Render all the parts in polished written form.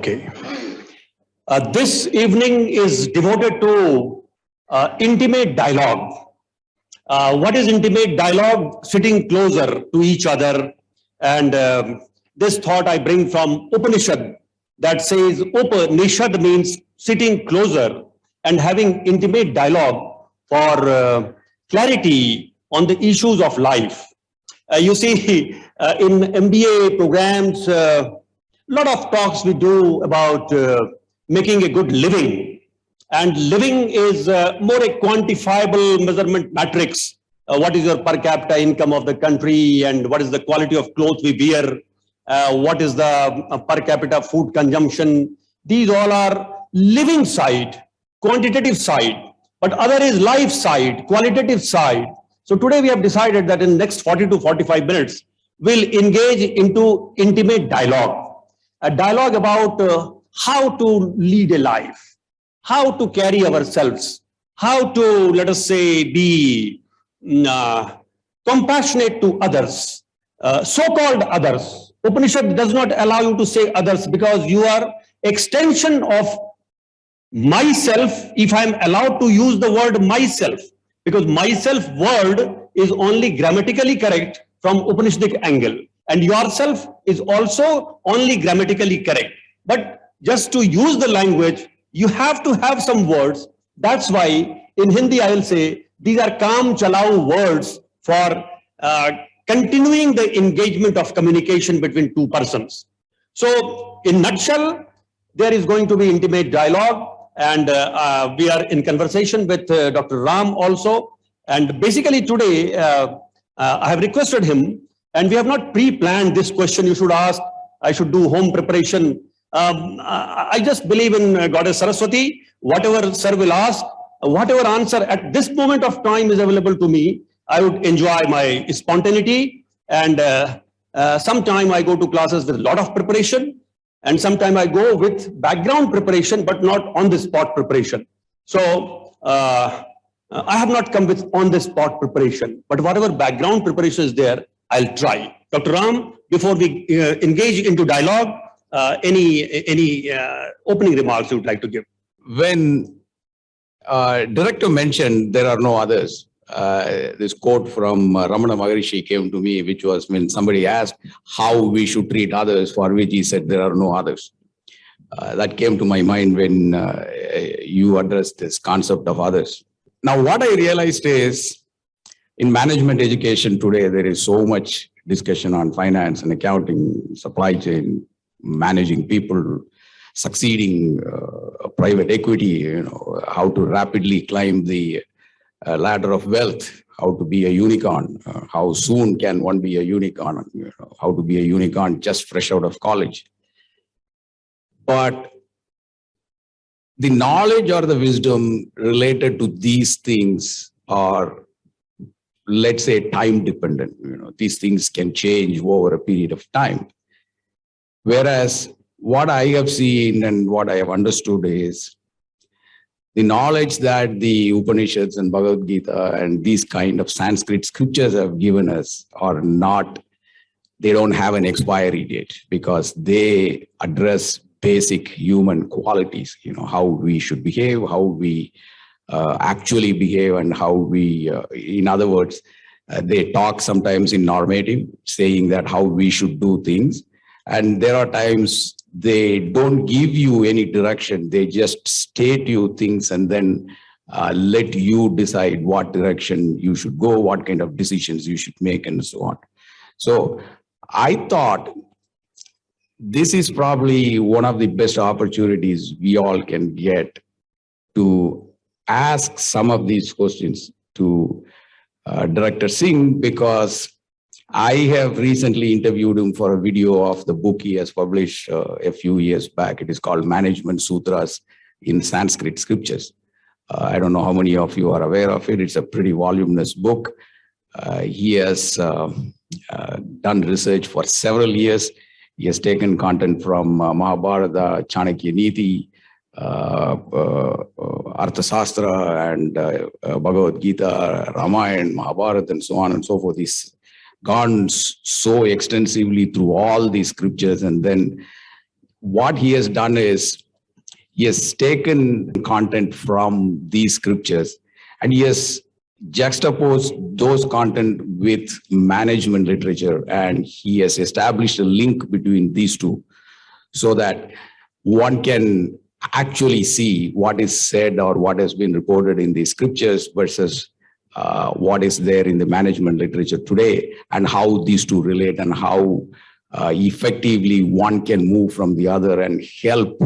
Okay. This evening is devoted to intimate dialogue. What is intimate dialogue? Sitting closer to each other. And this thought I bring from Upanishad that says Upanishad means sitting closer and having intimate dialogue for clarity on the issues of life. You see, in MBA programs, a lot of talks we do about making a good living. And living is more a quantifiable measurement matrix. What is your per capita income of the country, and what is the quality of clothes we wear? What is the per capita food consumption? These all are living side, quantitative side, but other is life side, qualitative side. So today we have decided that in the next 40 to 45 minutes, we'll engage into intimate dialogue, a dialogue about how to lead a life, how to carry ourselves, how to, let us say, be compassionate to others, so-called others. Upanishad does not allow you to say others because you are extension of myself, if I'm allowed to use the word myself, because myself word is only grammatically correct from Upanishadic angle, and yourself is also only grammatically correct. But just to use the language, you have to have some words. That's why in Hindi I will say these are kaam chalao words for continuing the engagement of communication between two persons. So in nutshell, there is going to be intimate dialogue, and we are in conversation with Dr. Ram also. And basically today, I have requested him, and we have not pre-planned this question you should ask, I should do home preparation. I just believe in Goddess Saraswati. Whatever sir will ask, whatever answer at this moment of time is available to me, I would enjoy my spontaneity. And sometime I go to classes with a lot of preparation, and sometime I go with background preparation, but not on the spot preparation. So I have not come with on the spot preparation, but whatever background preparation is there, I'll try. Dr. Ram, before we engage into dialogue, any opening remarks you would like to give? When director mentioned there are no others, this quote from Ramana Maharishi came to me, which was when somebody asked how we should treat others, for which he said there are no others. That came to my mind when you addressed this concept of others. Now, what I realized is in management education today, there is so much discussion on finance and accounting, supply chain, managing people, succeeding, private equity, how to rapidly climb the ladder of wealth, how to be a unicorn, how soon can one be a unicorn, how to be a unicorn just fresh out of college. But the knowledge or the wisdom related to these things are, let's say, time dependent. These things can change over a period of time. Whereas what I have seen and what I have understood is the knowledge that the Upanishads and Bhagavad Gita and these kind of Sanskrit scriptures have given us are not, they don't have an expiry date, because they address basic human qualities, how we should behave, how we actually behave, and how we, in other words, they talk sometimes in normative, saying that how we should do things. And there are times they don't give you any direction. They just state you things and then let you decide what direction you should go, what kind of decisions you should make, and so on. So I thought this is probably one of the best opportunities we all can get to ask some of these questions to Director Singh, because I have recently interviewed him for a video of the book he has published a few years back. It is called Management Sutras in Sanskrit Scriptures. I don't know how many of you are aware of it. It's a pretty voluminous book. He has done research for several years. He has taken content from Mahabharata, Chanakya Nithi, Arthasastra, and Bhagavad Gita, Ramayana, Mahabharata, and so on and so forth. He's gone so extensively through all these scriptures, and then what he has done is he has taken content from these scriptures and he has juxtaposed those content with management literature, and he has established a link between these two so that one can actually see what is said or what has been reported in the scriptures versus what is there in the management literature today, and how these two relate, and how effectively one can move from the other, and help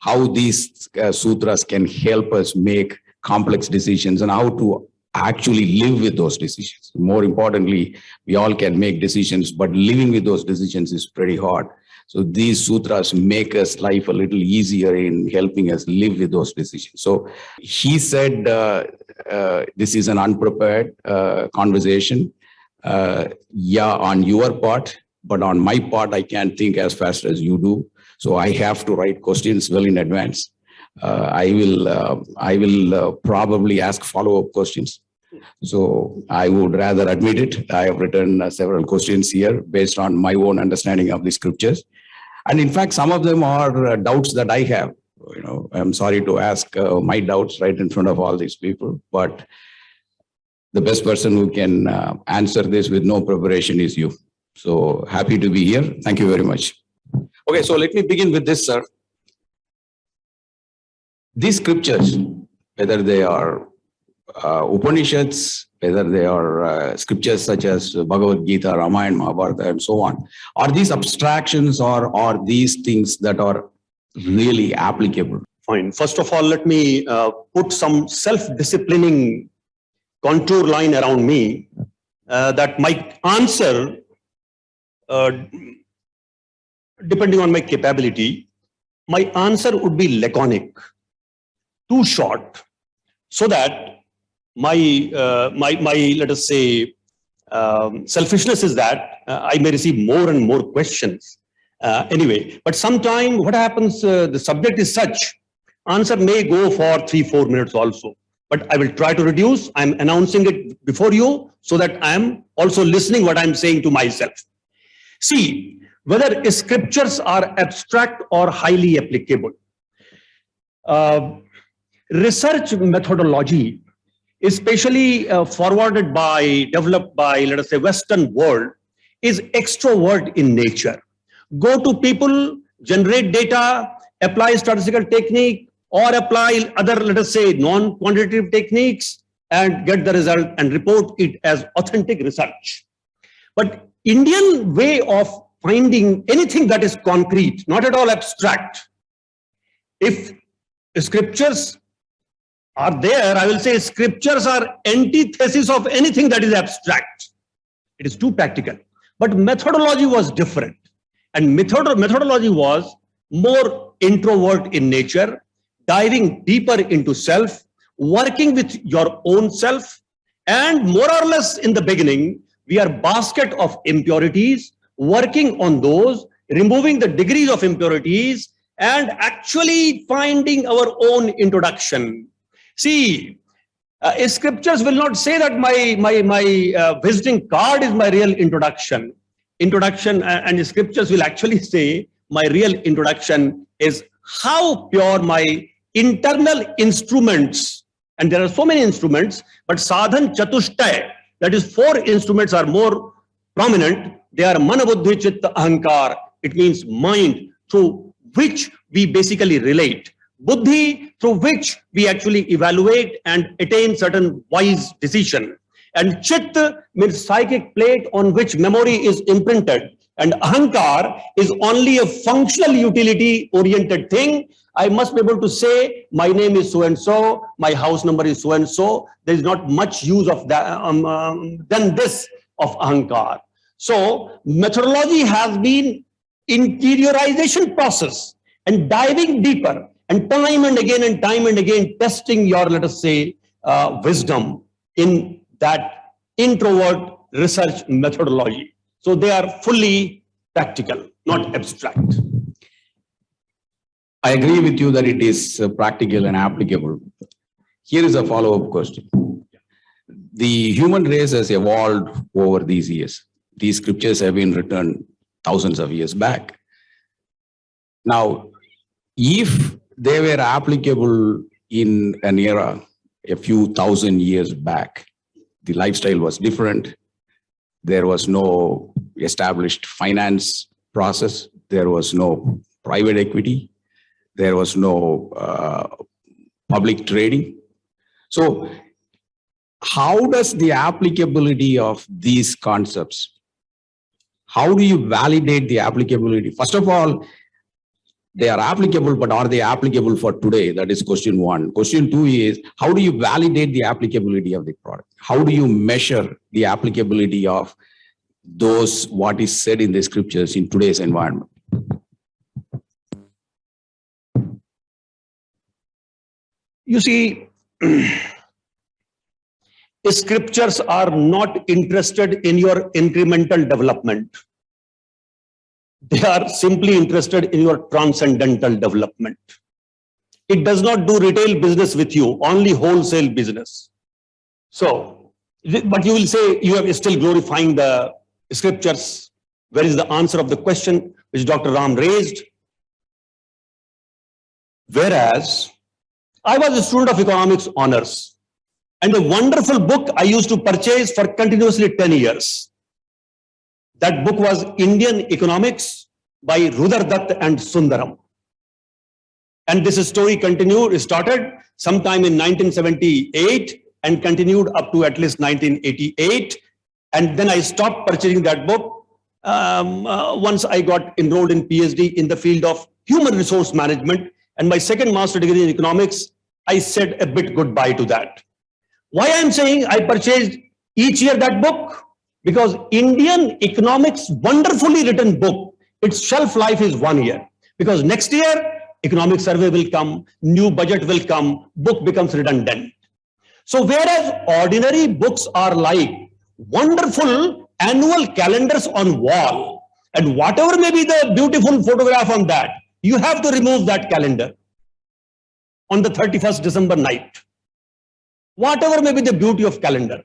how these sutras can help us make complex decisions and how to actually live with those decisions. More importantly, we all can make decisions, but living with those decisions is pretty hard. So these sutras make us life a little easier in helping us live with those decisions. So he said, this is an unprepared conversation. Yeah, on your part, but on my part, I can't think as fast as you do. So I have to write questions well in advance. I will probably ask follow-up questions. So I would rather admit it. I have written several questions here based on my own understanding of the scriptures. And in fact, some of them are doubts that I have. You know, I'm sorry to ask my doubts right in front of all these people, but the best person who can answer this with no preparation is you. So happy to be here. Thank you very much. Okay, so let me begin with this, sir. These scriptures, whether they are Upanishads, whether they are scriptures such as Bhagavad Gita, Ramayana, Mahabharata, and so on, are these abstractions or are these things that are really applicable? Fine. First of all, let me put some self-disciplining contour line around me that my answer, depending on my capability, my answer would be laconic, too short, so that my let us say selfishness is that I may receive more and more questions anyway. But sometime what happens, the subject is such, answer may go for 3-4 minutes also, but I will try to reduce. I'm announcing it before you so that I'm also listening what I'm saying to myself. See, whether scriptures are abstract or highly applicable, research methodology, especially developed by, let us say, Western world, is extrovert in nature. Go to people, generate data, apply statistical technique, or apply other, let us say, non-quantitative techniques, and get the result and report it as authentic research. But Indian way of finding anything that is concrete, not at all abstract, if scriptures are there, I will say scriptures are antithesis of anything that is abstract. It is too practical. But methodology was different. And methodology was more introvert in nature, diving deeper into self, working with your own self, and more or less in the beginning, we are basket of impurities, working on those, removing the degrees of impurities, and actually finding our own introduction. See, scriptures will not say that my visiting card is my real introduction. And the scriptures will actually say my real introduction is how pure my internal instruments, and there are so many instruments, but sadhan chatushtay, that is 4 instruments are more prominent. They are mana buddhi chitta ahankar. It means mind through which we basically relate. Buddhi, through which we actually evaluate and attain certain wise decision. And chit means psychic plate on which memory is imprinted. And ahankar is only a functional utility oriented thing. I must be able to say my name is so-and-so, my house number is so-and-so. There is not much use of that than this of ahankar. So methodology has been interiorization process and diving deeper and time and again testing your, let us say, wisdom in that introvert research methodology. So they are fully practical, not abstract. I agree with you that it is practical and applicable. Here is a follow-up question. The human race has evolved over these years. These scriptures have been written thousands of years back. Now, if they were applicable in an era a few thousand years back, the lifestyle was different. There was no established finance process. There was no private equity. There was no public trading. So how does the applicability of these concepts, how do you validate the applicability? First of all, they are applicable, but are they applicable for today? That is question one. Question two is, how do you validate the applicability of the product? How do you measure the applicability of those, what is said in the scriptures in today's environment? You see, scriptures are not interested in your incremental development. They are simply interested in your transcendental development. It does not do retail business with you, only wholesale business. So, but you will say you are still glorifying the scriptures. Where is the answer of the question which Dr. Ram raised? Whereas, I was a student of economics honors, and a wonderful book I used to purchase for continuously 10 years. That book was Indian Economics by Rudar Dutt and Sundaram. And this story started sometime in 1978 and continued up to at least 1988. And then I stopped purchasing that book once I got enrolled in PhD in the field of human resource management. And my second master degree in economics, I said a bit goodbye to that. Why I'm saying I purchased each year that book? Because Indian Economics, wonderfully written book, its shelf life is 1 year. Because next year, economic survey will come, new budget will come, book becomes redundant. So whereas ordinary books are like wonderful annual calendars on wall, and whatever may be the beautiful photograph on that, you have to remove that calendar on the 31st December night. Whatever may be the beauty of calendar.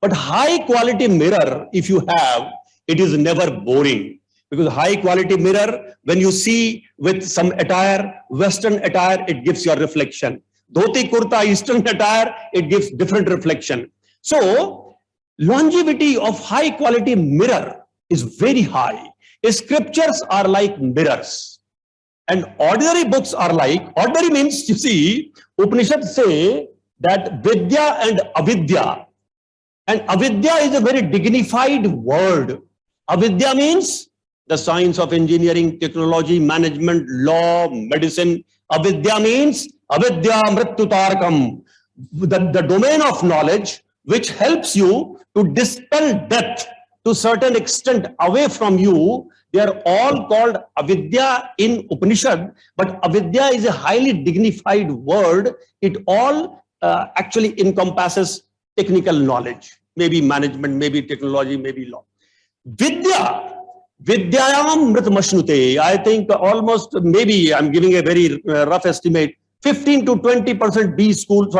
But high quality mirror, if you have, it is never boring. Because high quality mirror, when you see with some attire, Western attire, it gives your reflection. Dhoti kurta, Eastern attire, it gives different reflection. So, longevity of high quality mirror is very high. Scriptures are like mirrors. And ordinary books are like, ordinary means, you see, Upanishads say that Vidya and Avidya. And avidya is a very dignified word. Avidya means the science of engineering, technology, management, law, medicine. Avidya means avidya mrityutarkam, the domain of knowledge which helps you to dispel death to certain extent away from you. They are all called avidya in Upanishad, but avidya is a highly dignified word. It all actually encompasses technical knowledge, maybe management, maybe technology, maybe law. Vidya, vidyayam mritmashnute. I think almost, maybe I'm giving a very rough estimate, 15 to 20% B school,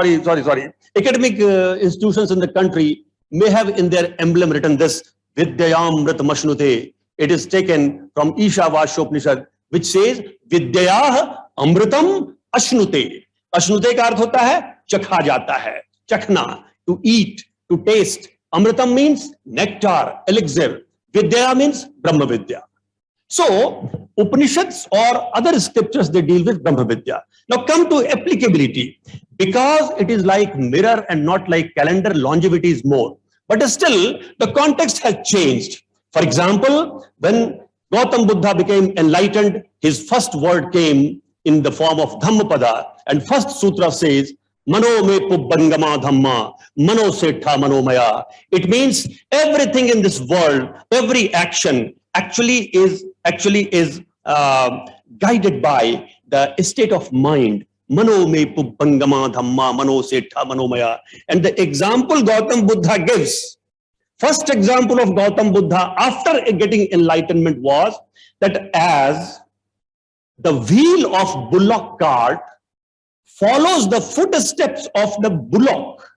academic institutions in the country may have in their emblem written this, vidyayam mritmashnute. It is taken from Ishavashopanishad, which says, vidyayah amritam ashnute. Ashnute का अर्थ होता है चखा जाता है, चखना, to eat, to taste. Amritam means nectar, elixir. Vidya means Brahma Vidya. So, Upanishads or other scriptures, they deal with Brahma Vidya. Now come to applicability. Because it is like mirror and not like calendar, longevity is more. But still, the context has changed. For example, when Gautam Buddha became enlightened, his first word came in the form of Dhammapada. And first sutra says, Mano me pubbangama dhamma, mano setha manomaya. It means everything in this world, every action actually is guided by the state of mind. Mano me pubbangama dhamma, mano setha manomaya. And the example Gautam Buddha gives, first example of Gautam Buddha after getting enlightenment was that as the wheel of bullock cart follows the footsteps of the bullock,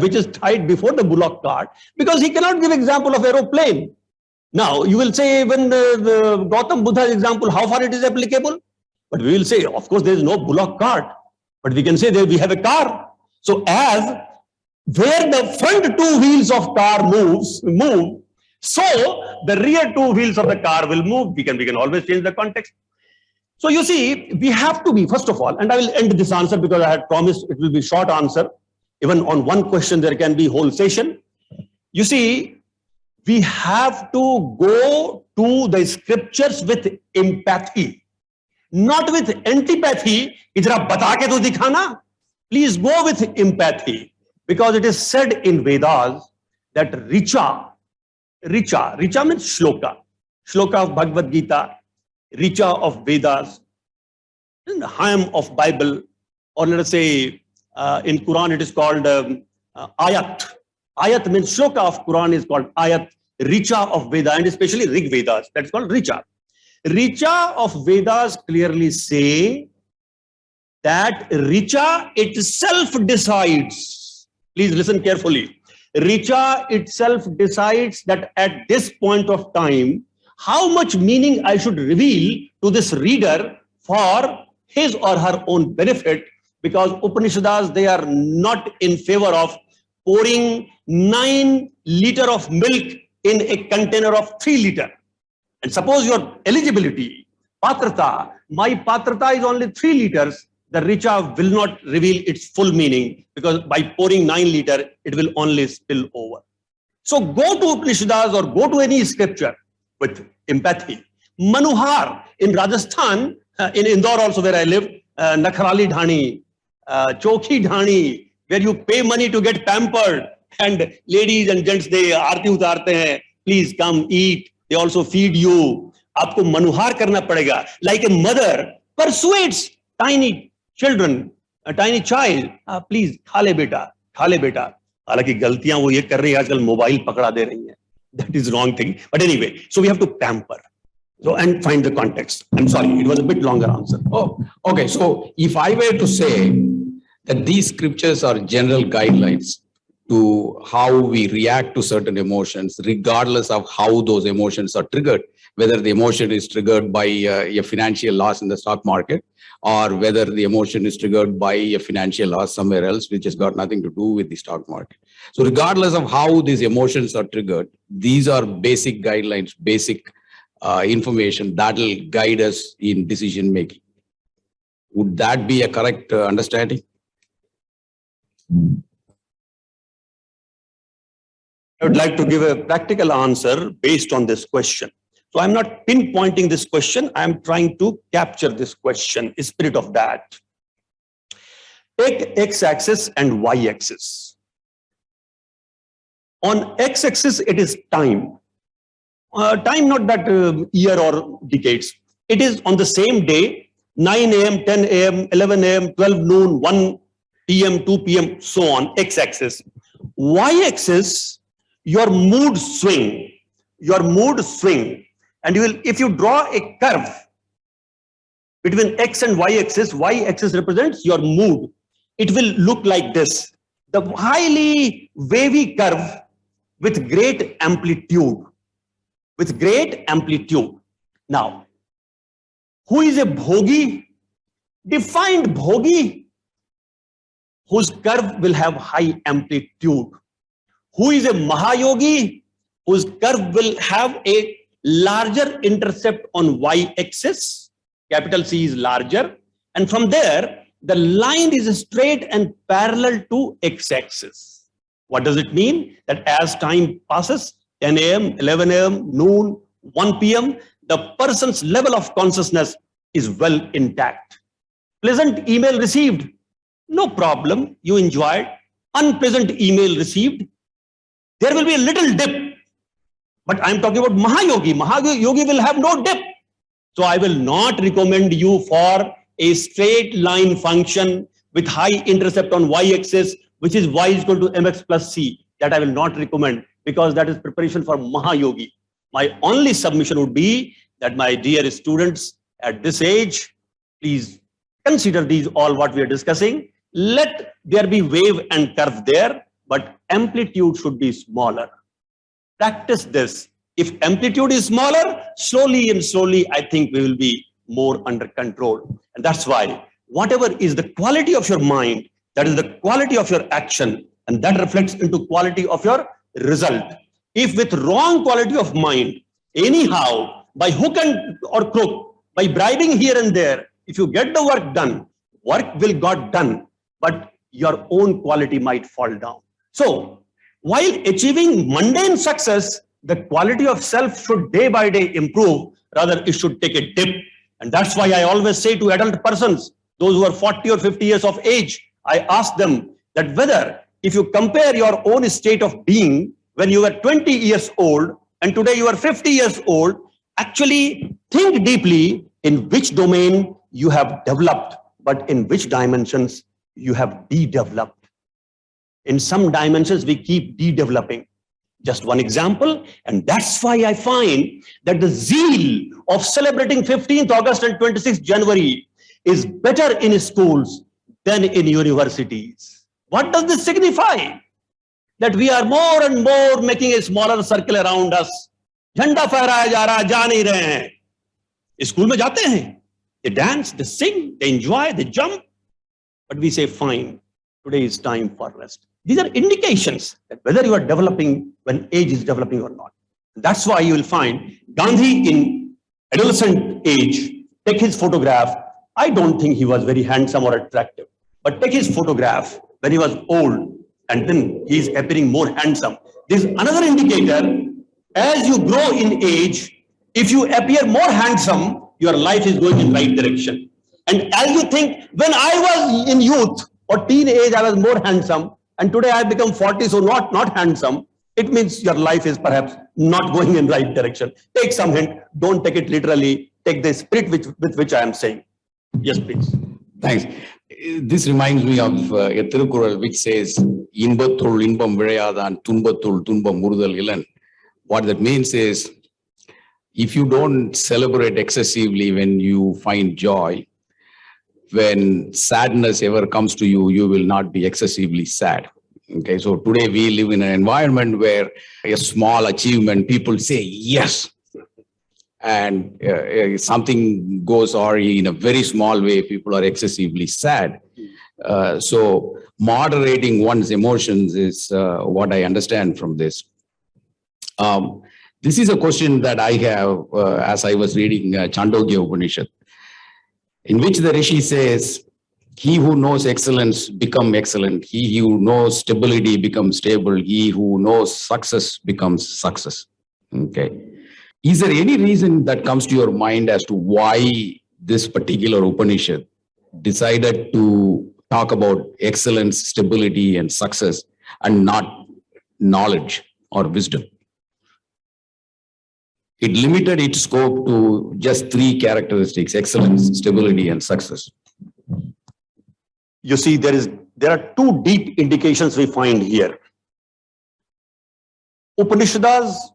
which is tied before the bullock cart, because he cannot give example of aeroplane. Now, you will say when the Gautam Buddha's example, how far it is applicable? But we will say, of course, there is no bullock cart, but we can say that we have a car. So as where the front two wheels of car move, so the rear two wheels of the car will move. We can always change the context. So you see, we have to be, first of all, and I will end this answer because I had promised it will be short answer. Even on one question, there can be whole session. You see, we have to go to the scriptures with empathy, not with antipathy. Ijra bata ke to dikhana. Please go with empathy, because it is said in Vedas that Richa means shloka of Bhagavad Gita, Richa of Vedas, and Hayam of Bible, or let us say in Quran it is called ayat. Ayat means shloka of Quran is called ayat, Richa of Veda, and especially Rig Vedas, that's called Richa. Richa of Vedas clearly say that Richa itself decides. Please listen carefully. Richa itself decides that at this point of time, how much meaning I should reveal to this reader for his or her own benefit, because Upanishads, they are not in favor of pouring 9 liters of milk in a container of 3 liters. And suppose your eligibility, patrata, my patrata is only 3 liters, the Richa will not reveal its full meaning, because by pouring 9 liters, it will only spill over. So go to Upanishads or go to any scripture with empathy. Manuhar in Rajasthan, in Indore also where I live, Nakhrali Dhani, Chokhi Dhani, where you pay money to get pampered, and ladies and gents, they aarti utarte hain, please come eat, they also feed you. Aapko manuhar karna padega, like a mother persuades tiny children, a tiny child, please खा ले बेटा. हालांकि गलतियां वो ये कर रही है आजकल, मोबाइल पकड़ा दे रही हैं. That is wrong thing. But anyway, so we have to pamper. So, and find the context. I'm sorry, it was a bit longer answer. Oh, okay. So if I were to say that these scriptures are general guidelines to how we react to certain emotions, regardless of how those emotions are triggered, whether the emotion is triggered by a financial loss in the stock market, or whether the emotion is triggered by a financial loss somewhere else, which has got nothing to do with the stock market. So regardless of how these emotions are triggered, these are basic guidelines, basic information that will guide us in decision making. Would that be a correct understanding? I would like to give a practical answer based on this question. So I'm not pinpointing this question. I'm trying to capture this question, the spirit of that. Take x-axis and y-axis. On x-axis, it is time. Time, not that year or decades. It is on the same day, 9 a.m., 10 a.m., 11 a.m., 12 noon, 1 p.m., 2 p.m., so on, x-axis. Y-axis, your mood swing. And you will, if you draw a curve between x and y-axis represents your mood. It will look like this. The highly wavy curve with great amplitude. Now, who is a bhogi? Defined bhogi, whose curve will have high amplitude. Who is a mahayogi? Whose curve will have a larger intercept on y-axis. Capital C is larger. And from there, the line is straight and parallel to x-axis. What does it mean? That as time passes, 10 a.m., 11 a.m., noon, 1 p.m., the person's level of consciousness is well intact. Pleasant email received, no problem, you enjoyed. Unpleasant email received, there will be a little dip. But I'm talking about Mahayogi. Mahayogi will have no dip. So I will not recommend you for a straight line function with high intercept on y-axis, which is y is equal to mx plus c. That I will not recommend, because that is preparation for Mahayogi. My only submission would be that, my dear students, at this age, please consider these all what we are discussing. Let there be wave and curve there, but amplitude should be smaller. Practice this. If amplitude is smaller, slowly and slowly, I think we will be more under control. And that's why whatever is the quality of your mind, that is the quality of your action, and that reflects into quality of your result. If with wrong quality of mind, anyhow, by hook and or crook, by bribing here and there, if you get the work done, work will got done, but your own quality might fall down. So, while achieving mundane success, the quality of self should day by day improve, rather it should take a dip. And that's why I always say to adult persons, those who are 40 or 50 years of age, I ask them that whether if you compare your own state of being when you were 20 years old and today you are 50 years old, actually think deeply in which domain you have developed, but in which dimensions you have de-developed. In some dimensions, we keep de-developing. Just one example, and that's why I find that the zeal of celebrating 15th August and 26th January is better in schools than in universities. What does this signify? That we are more and more making a smaller circle around us. झंडा फहराया जा रहा, जा नहीं रहे हैं. School में जाते हैं, they dance, they sing, they enjoy, they jump. But we say, fine, today is time for rest. These are indications that whether you are developing when age is developing or not. That's why you will find Gandhi in adolescent age, take his photograph. I don't think he was very handsome or attractive, but take his photograph when he was old and then he is appearing more handsome. This is another indicator. As you grow in age, if you appear more handsome, your life is going in right direction. And as you think, when I was in youth or teenage, I was more handsome, and today I have become 40, so not handsome, it means your life is perhaps not going in right direction. Take some hint, don't take it literally, take the spirit with which I am saying. Yes, please. Thanks. This reminds me of a Tirukural which says, Inbathul inbam vilayadan, tunbathul tumbam murudal ilan. What that means is, if you don't celebrate excessively when you find joy, when sadness ever comes to you, you will not be excessively sad. Okay, so today we live in an environment where a small achievement, people say yes. And something goes awry in a very small way, people are excessively sad. So moderating one's emotions is what I understand from this. This is a question that I have as I was reading Chandogya Upanishad, in which the Rishi says, he who knows excellence becomes excellent. He who knows stability becomes stable. He who knows success becomes success. Okay. Is there any reason that comes to your mind as to why this particular Upanishad decided to talk about excellence, stability, and success and not knowledge or wisdom? It limited its scope to just three characteristics: excellence, stability, and success. You see, there are two deep indications we find here. Upanishads,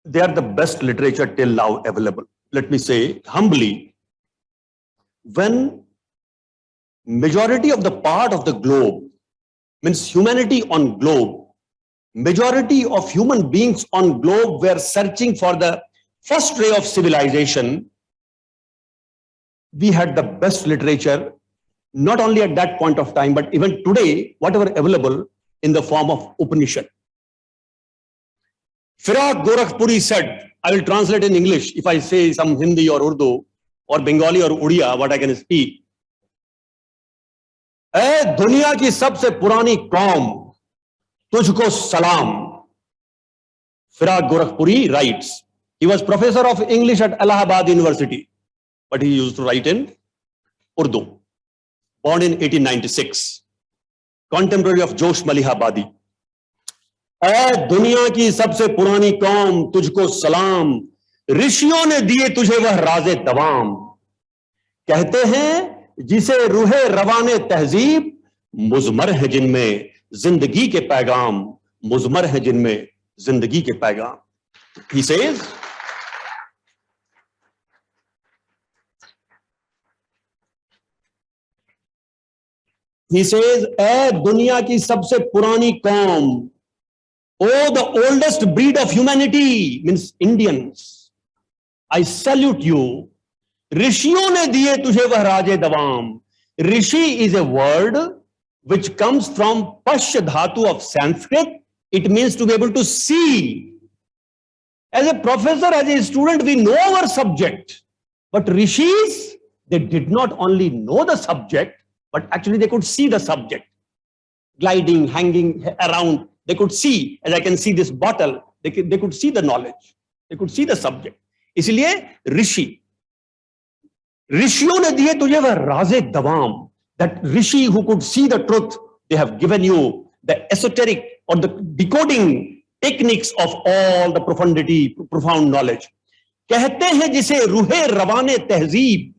they are the best literature till now available. Let me say humbly, when majority of the part of the globe, means humanity on globe, majority of human beings on globe were searching for the first ray of civilization, we had the best literature, not only at that point of time, but even today, whatever available in the form of Upanishad. Firaq Gorakhpuri said, I will translate in English if I say some Hindi or Urdu or Bengali or Odia, what I can speak. "Ae duniya ki sabse purani qaum, tujhko salam." Firaq Gorakhpuri writes. He was professor of English at Allahabad University, but he used to write in Urdu. Born in 1896, contemporary of Josh Malihabadi. "ऐ दुनिया की सबसे पुरानी कौम, तुझको सलाम, ऋषियों ने दिए तुझे वह राज़े दवाम। कहते हैं जिसे रूहे रवाने तहजीब, मुज़मर है जिनमें जिंदगी के पैगाम, मुज़मर है जिनमें जिंदगी के पैगाम." He says, "ऐ दुनिया की सबसे पुरानी कौम, oh, the oldest breed of humanity," means Indians. I salute you. Rishiyon ne diye tujhe vah raje davam. Rishi is a word which comes from Pashya Dhatu of Sanskrit. It means to be able to see. As a professor, as a student, we know our subject. But Rishis, they did not only know the subject, but actually they could see the subject. Gliding, hanging around, they could see. As I can see this bottle, they could see the knowledge. They could see the subject. Isliye Rishi. Rishiyon ne diye tujhe vah raze davam. That Rishi who could see the truth, they have given you the esoteric or the decoding techniques of all the profundity, profound knowledge. कहते हैं जिसे रूहे रवाने तहजीब,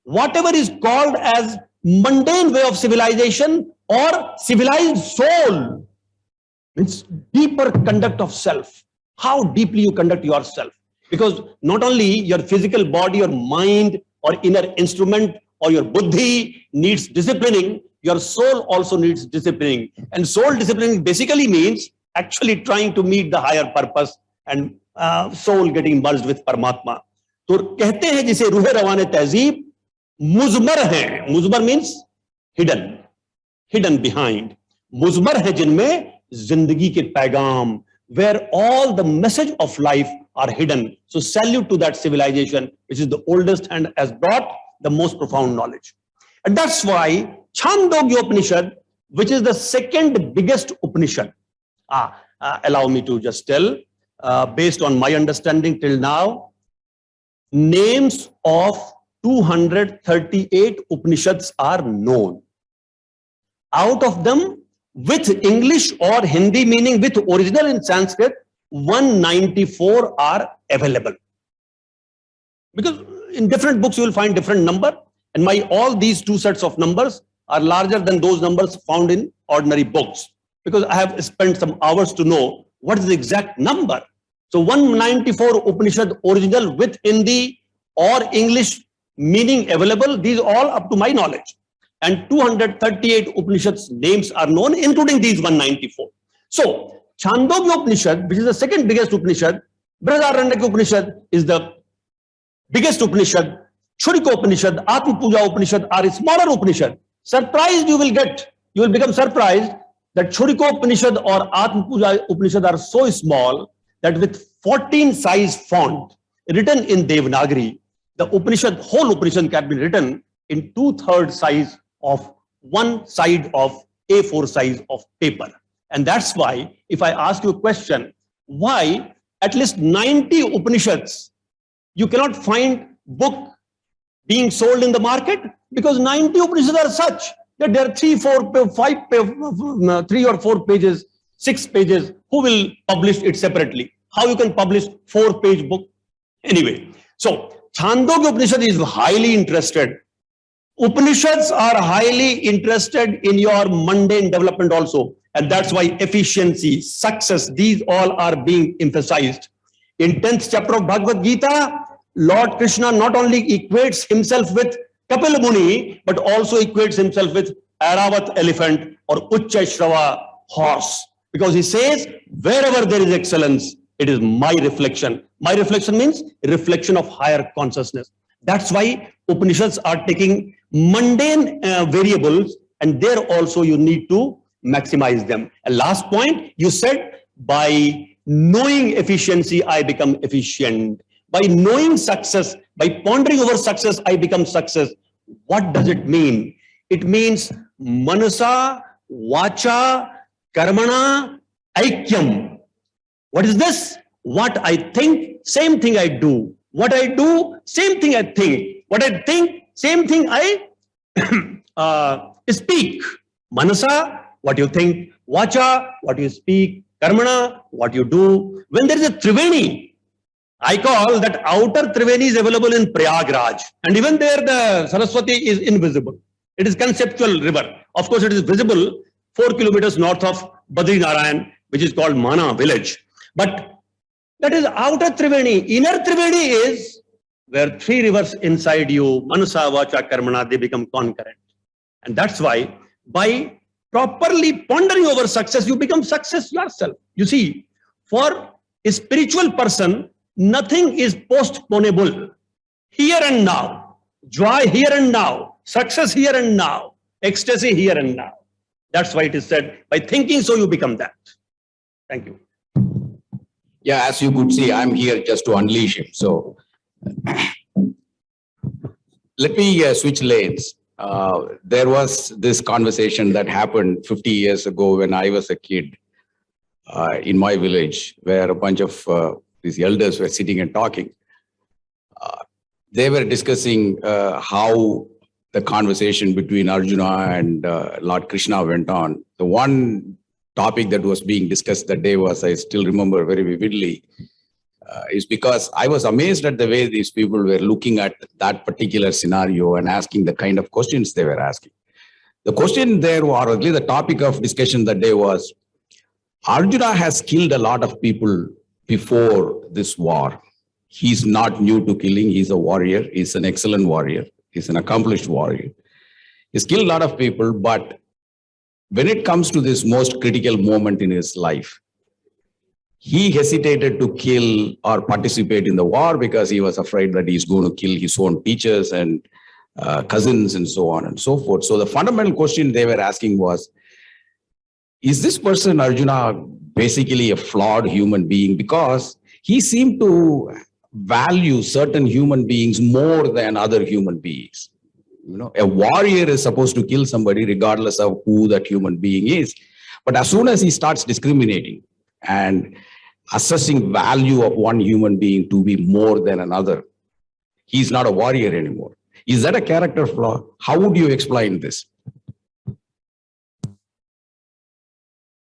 whatever is called as mundane way of civilization or civilized soul, means deeper conduct of self. How deeply you conduct yourself. Because not only your physical body or mind or inner instrument or your buddhi needs disciplining, your soul also needs disciplining. And soul disciplining basically means actually trying to meet the higher purpose and soul getting merged with Paramatma. तो कहते हैं जिसे रूहे रवाने तहजीब मुजमर हैं. मुजमर means hidden, hidden behind. मुजमर है जिनमें जिंदगी के पैगाम, where all the message of life are hidden. So salute to that civilization which is the oldest and has brought the most profound knowledge. And that's why Chandogya Upanishad, which is the second biggest Upanishad, allow me to just tell, based on my understanding till now, names of 238 Upanishads are known. Out of them, with English or Hindi meaning with original in Sanskrit, 194 are available. Because in different books you will find different number, and all these two sets of numbers are larger than those numbers found in ordinary books. Because I have spent some hours to know what is the exact number. So 194 Upanishad original with Hindi or English meaning available, these all up to my knowledge. And 238 Upanishads names are known, including these 194. So Chandogya Upanishad, which is the second biggest Upanishad, Brihadaranyaka Upanishad is the biggest Upanishad, Churika Upanishad, Atma Puja Upanishad are smaller Upanishad. Surprised you will get, you will become surprised that Churika Upanishad or Atma Puja Upanishad are so small that with 14 size font written in Devanagari, the Upanishad, whole Upanishad can be written in 2/3 size of one side of A4 size of paper. And that's why, if I ask you a question, why at least 90 Upanishads, you cannot find book being sold in the market? Because 90 Upanishads are such that there are 3 or 4 pages, 6 pages. Who will publish it separately? How you can publish 4-page book? Anyway, so Chandogya Upanishad is highly interested. Upanishads are highly interested in your mundane development also. And that's why efficiency, success, these all are being emphasized. In 10th chapter of Bhagavad Gita, Lord Krishna not only equates himself with Kapil Muni, but also equates himself with Aravat elephant or Uchchashrava horse. Because he says, wherever there is excellence, it is my reflection. My reflection means reflection of higher consciousness. That's why Upanishads are taking mundane variables, and there also you need to maximize them. And last point, you said, by knowing efficiency, I become efficient. By knowing success, by pondering over success, I become success. What does it mean? It means manasa, vacha, karmana, aikyam. What is this? What I think, same thing I do. What I do, same thing I think. What I think, same thing I speak. Manasa, what you think. Vacha, what you speak. Karmana, what you do. When there is a Triveni, I call that outer Triveni is available in Prayagraj. And even there the Saraswati is invisible. It is conceptual river. Of course, it is visible 4 kilometers north of Badri Narayan, which is called Mana village. But that is outer Triveni. Inner Triveni is where 3 rivers inside you, Manasa, Vacha, Karmana, they become concurrent. And that's why by properly pondering over success, you become success yourself. You see, for a spiritual person, Nothing is postponable. Here and now. Joy here and now. Success here and now. Ecstasy here and now. That's why it is said, by thinking so you become that. Thank you. Yeah, as you could see, I'm here just to unleash him. So let me switch lanes. There was this conversation that happened 50 years ago when I was a kid in my village, where a bunch of these elders were sitting and talking. They were discussing how the conversation between Arjuna and Lord Krishna went on. The one topic that was being discussed that day was, I still remember very vividly, is because I was amazed at the way these people were looking at that particular scenario and asking the kind of questions they were asking. The question there, or at least the topic of discussion that day was, Arjuna has killed a lot of people before this war. He's not new to killing. He's a warrior. He's an excellent warrior. He's an accomplished warrior. He's killed a lot of people, but when it comes to this most critical moment in his life, he hesitated to kill or participate in the war because he was afraid that he's going to kill his own teachers and cousins and so on and so forth. So the fundamental question they were asking was, is this person, Arjuna, basically a flawed human being? Because he seemed to value certain human beings more than other human beings. You know, a warrior is supposed to kill somebody regardless of who that human being is. But as soon as he starts discriminating and assessing value of one human being to be more than another, he's not a warrior anymore. Is that a character flaw? How would you explain this?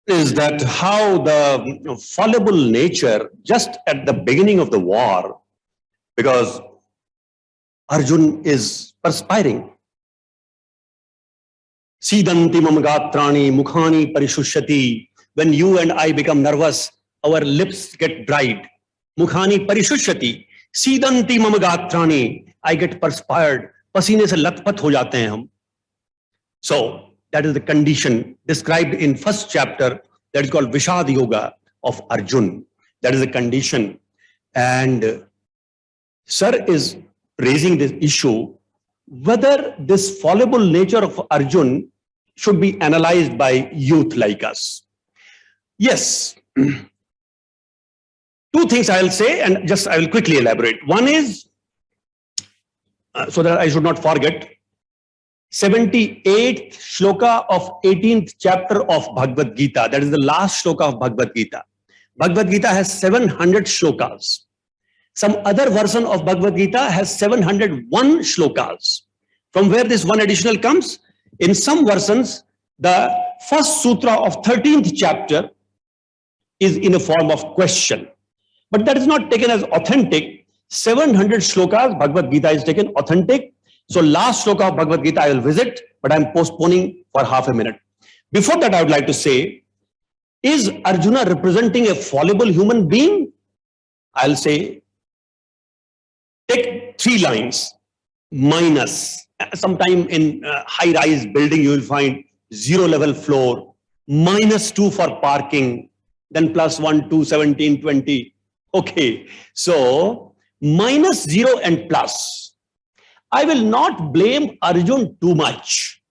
Is that how the fallible nature just at the beginning of the war, because Arjun is perspiring. Sidanti mamagatrani mukhani parishushati. When you and I become nervous, our lips get dried. Mukhani parishushati. Sidanti mamagatrani. I get perspired. Pasine se latpat ho jate hain hum. So that is the condition described in first chapter, that is called Vishad Yoga of Arjun. That is the condition. And Sir is raising this issue, whether this fallible nature of Arjun should be analyzed by youth like us. Yes. Two things I'll say, and just I will quickly elaborate. One is, so that I should not forget, 78th shloka of 18th chapter of Bhagavad Gita. That is the last shloka of Bhagavad Gita. Bhagavad Gita has 700 shlokas. Some other version of Bhagavad Gita has 701 shlokas. From where this one additional comes? In some versions, the first sutra of 13th chapter is in a form of question. But that is not taken as authentic. 700 shlokas, Bhagavad Gita is taken authentic. So last shloka of Bhagavad Gita I will visit, but I am postponing for half a minute. Before that, I would like to say, is Arjuna representing a fallible human being? I'll say, take 3 lines, minus. Sometime in high-rise building, you will find 0 level floor, -2 for parking, then +1, 2, 17, 20. Okay, so -0 and plus. I will not blame Arjun too much.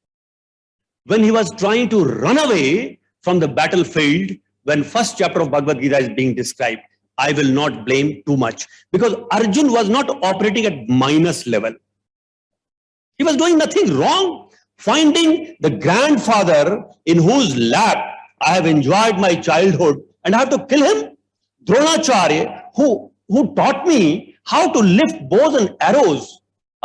When he was trying to run away from the battlefield, when first chapter of Bhagavad Gita is being described, I will not blame too much, because Arjun was not operating at minus level. He was doing nothing wrong. Finding the grandfather in whose lap I have enjoyed my childhood and I have to kill him. Dronacharya, who taught me how to lift bows and arrows.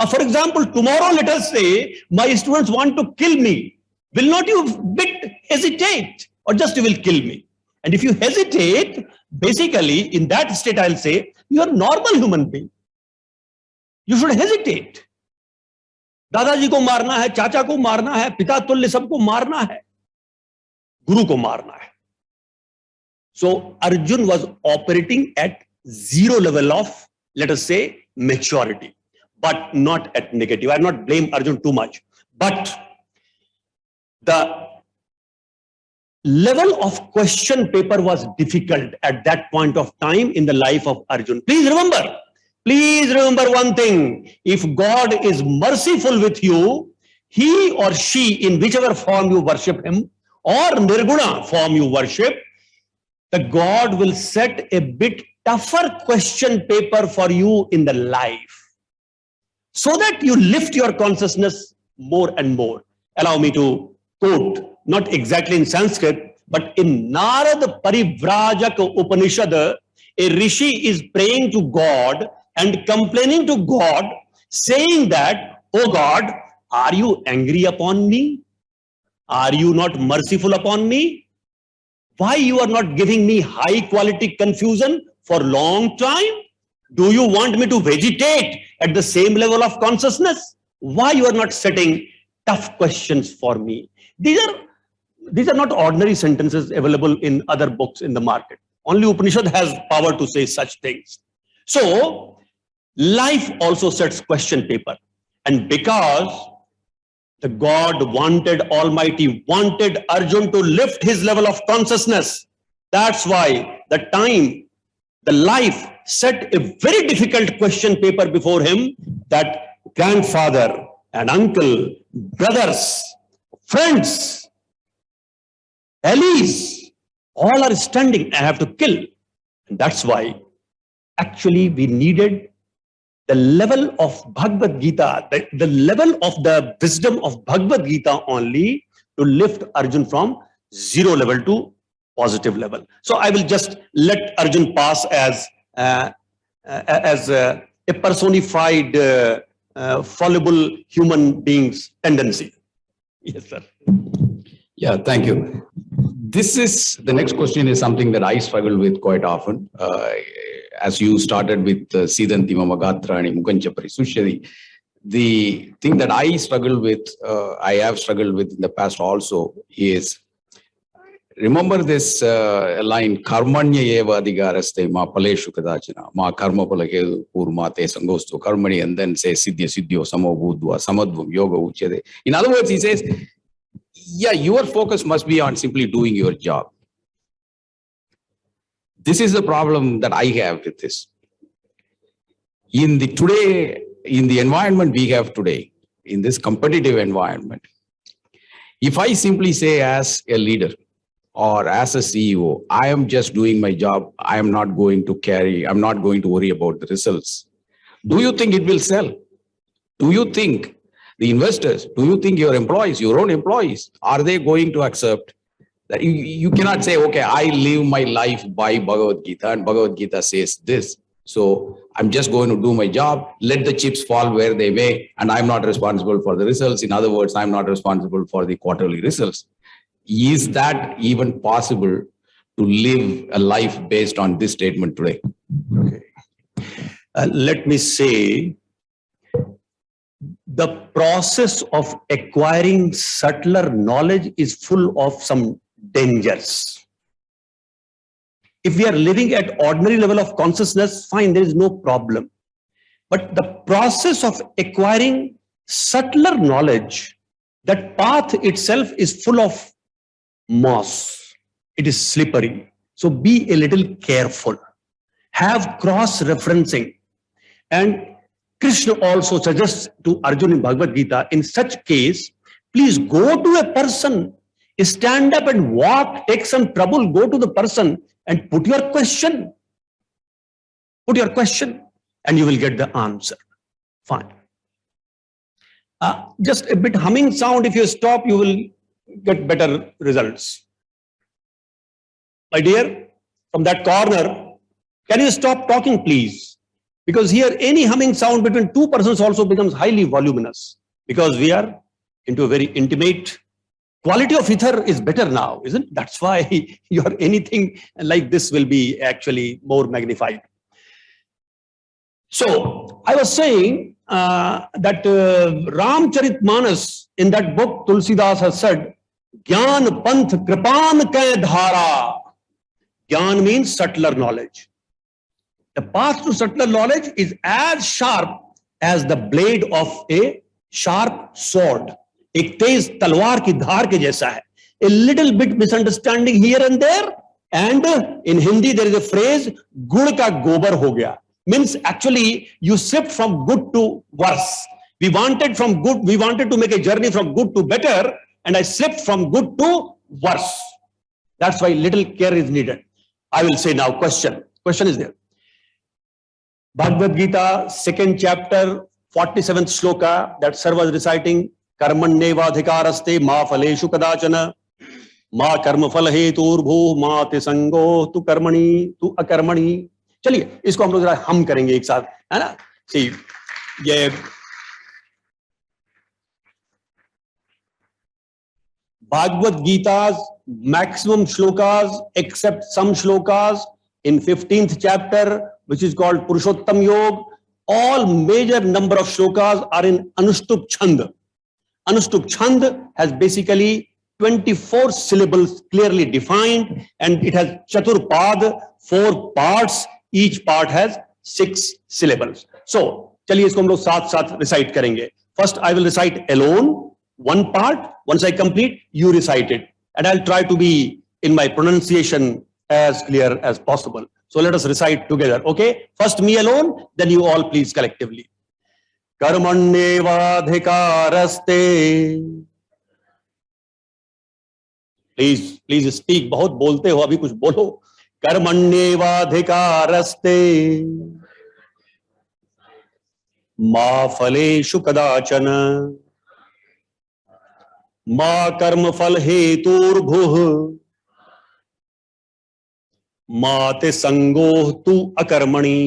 For example, tomorrow, let us say, my students want to kill me. Will not you bit hesitate, or just you will kill me? And if you hesitate, basically, in that state, I'll say, you are a normal human being. You should hesitate. दादाजी को मारना है, चाचा को मारना है, पिता तुल्य सबको मारना है, गुरु को मारना है. So Arjun was operating at 0 level of, let us say, maturity, but not at negative. I will not blame Arjun too much. But the level of question paper was difficult at that point of time in the life of Arjuna. Please remember one thing. If God is merciful with you, he or she, in whichever form you worship him, or nirguna form you worship, the God will set a bit tougher question paper for you in the life, so that you lift your consciousness more and more. Allow me to quote, not exactly in Sanskrit, but in Narad Parivrajak Upanishad, a rishi is praying to God and complaining to God, saying that, "Oh God, are you angry upon me? Are you not merciful upon me? Why you are not giving me high quality confusion for long time? Do you want me to vegetate at the same level of consciousness? Why you are not setting tough questions for me?" These are not ordinary sentences available in other books in the market. Only Upanishad has power to say such things. So, life also sets question paper. And because the God Almighty wanted Arjuna to lift his level of consciousness, that's why the life set a very difficult question paper before him, that grandfather and uncle, brothers, friends, allies, all are standing. I have to kill. And that's why actually we needed the level of Bhagavad Gita, the level of the wisdom of Bhagavad Gita only to lift Arjun from zero level to positive level. So I will just let Arjun pass as a personified, fallible human being's tendency. Yes, sir. Yeah, thank you. The next question is something that I struggle with quite often. As you started with Siddhanti Mamagatrani Mukanchapari Sushari, the thing that I have struggled with in the past also is, remember this line, Karmanya eva adhigaraste ma paleshu kadachana, ma karma palakedu purmate sangostu karmani, and then say siddhya siddhyo samo buddhva samadvam yoga uchyate. In other words, he says, yeah, your focus must be on simply doing your job. This is the problem that I have with this. In the environment we have today, in this competitive environment, if I simply say as a leader or as a CEO, I am just doing my job, I'm not going to worry about the results, do you think it will sell? Do you think the investors, do you think your employees, your own employees, are they going to accept that? You cannot say, okay, I live my life by Bhagavad Gita and Bhagavad Gita says this, so I'm just going to do my job, let the chips fall where they may, and I'm not responsible for the results. In other words, I'm not responsible for the quarterly results. Is that even possible to live a life based on this statement today? Okay. Let me say, the process of acquiring subtler knowledge is full of some dangers. If we are living at ordinary level of consciousness, fine, there is no problem. But the process of acquiring subtler knowledge, that path itself is full of moss. It is slippery. So be a little careful. Have cross-referencing. And Krishna also suggests to Arjuna in Bhagavad Gita, in such case, please go to a person, stand up and walk, take some trouble, go to the person and put your question. Put your question and you will get the answer. Fine. Just a bit humming sound, if you stop, you will get better results. My dear, from that corner, can you stop talking, please? Because here, any humming sound between two persons also becomes highly voluminous, because we are into a very intimate. Quality of ether is better now, isn't it? That's why anything like this will be actually more magnified. So I was saying that Ramcharitmanas, in that book, Tulsidas has said, Gyan Panth Kripan Kai Dhara. Gyan means subtler knowledge. The path to subtler knowledge is as sharp as the blade of a sharp sword. एक तेज तलवार की धार के जैसा है. a little bit misunderstanding here and there. And in Hindi, there is a phrase, "Gud ka gobar ho gaya." Means actually you shift from good to worse. We wanted to make a journey from good to better, and I slipped from good to worse. That's why little care is needed. I will say now question. Question is there. Bhagavad Gita, 2nd chapter, 47th shloka, that Sir was reciting, Karmanyeva adhikaraste ma phaleshu kadachana ma karma phal heturбhu ma te sango tu karmani tu akarmani. चलिए इसको हम लोग जरा हम करेंगे एक साथ, है ना? See, ये Bhagavad Gita's maximum shlokas, except some shlokas in 15th chapter, which is called Purushottam Yoga, all major number of shlokas are in Anushtup Chand. Anushtup Chand has basically 24 syllables clearly defined, and it has Chaturpad, 4 parts. Each part has 6 syllables. So, चलिए इसको हम लोग साथ-साथ recite करेंगे. First, I will recite alone, one part. Once I complete, you recite it. And I'll try to be in my pronunciation as clear as possible. So let us recite together, okay? First me alone, then you all please collectively. Karmanyevadhikaraste. Please speak. बहुत बोलते हो, अभी कुछ बोलो. कर्मण्येवाधिकारस्ते मा फलेषु कदाचन मा कर्मफल हेतुर्भुः मा ते संगोः तु अकर्मणि.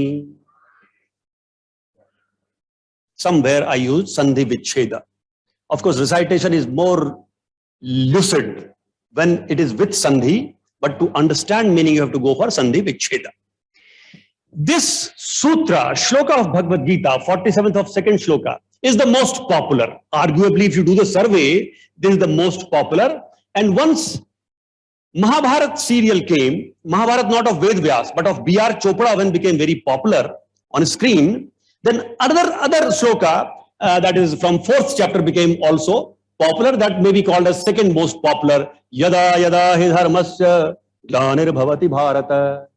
Somewhere I use sandhi vichcheda. Of course, recitation is more lucid when it is with sandhi. But to understand meaning, you have to go for Sandhi Vichcheda. This sutra, shloka of Bhagavad Gita, 47th of 2nd shloka, is the most popular. Arguably, if you do the survey, this is the most popular. And once Mahabharat serial came, Mahabharat not of Ved Vyas, but of B.R. Chopra, when became very popular on screen, then other shloka, that is from 4th chapter, became also popular. That may be called as second most popular. Yada yada hi dharmasya glanir bhavati bharata.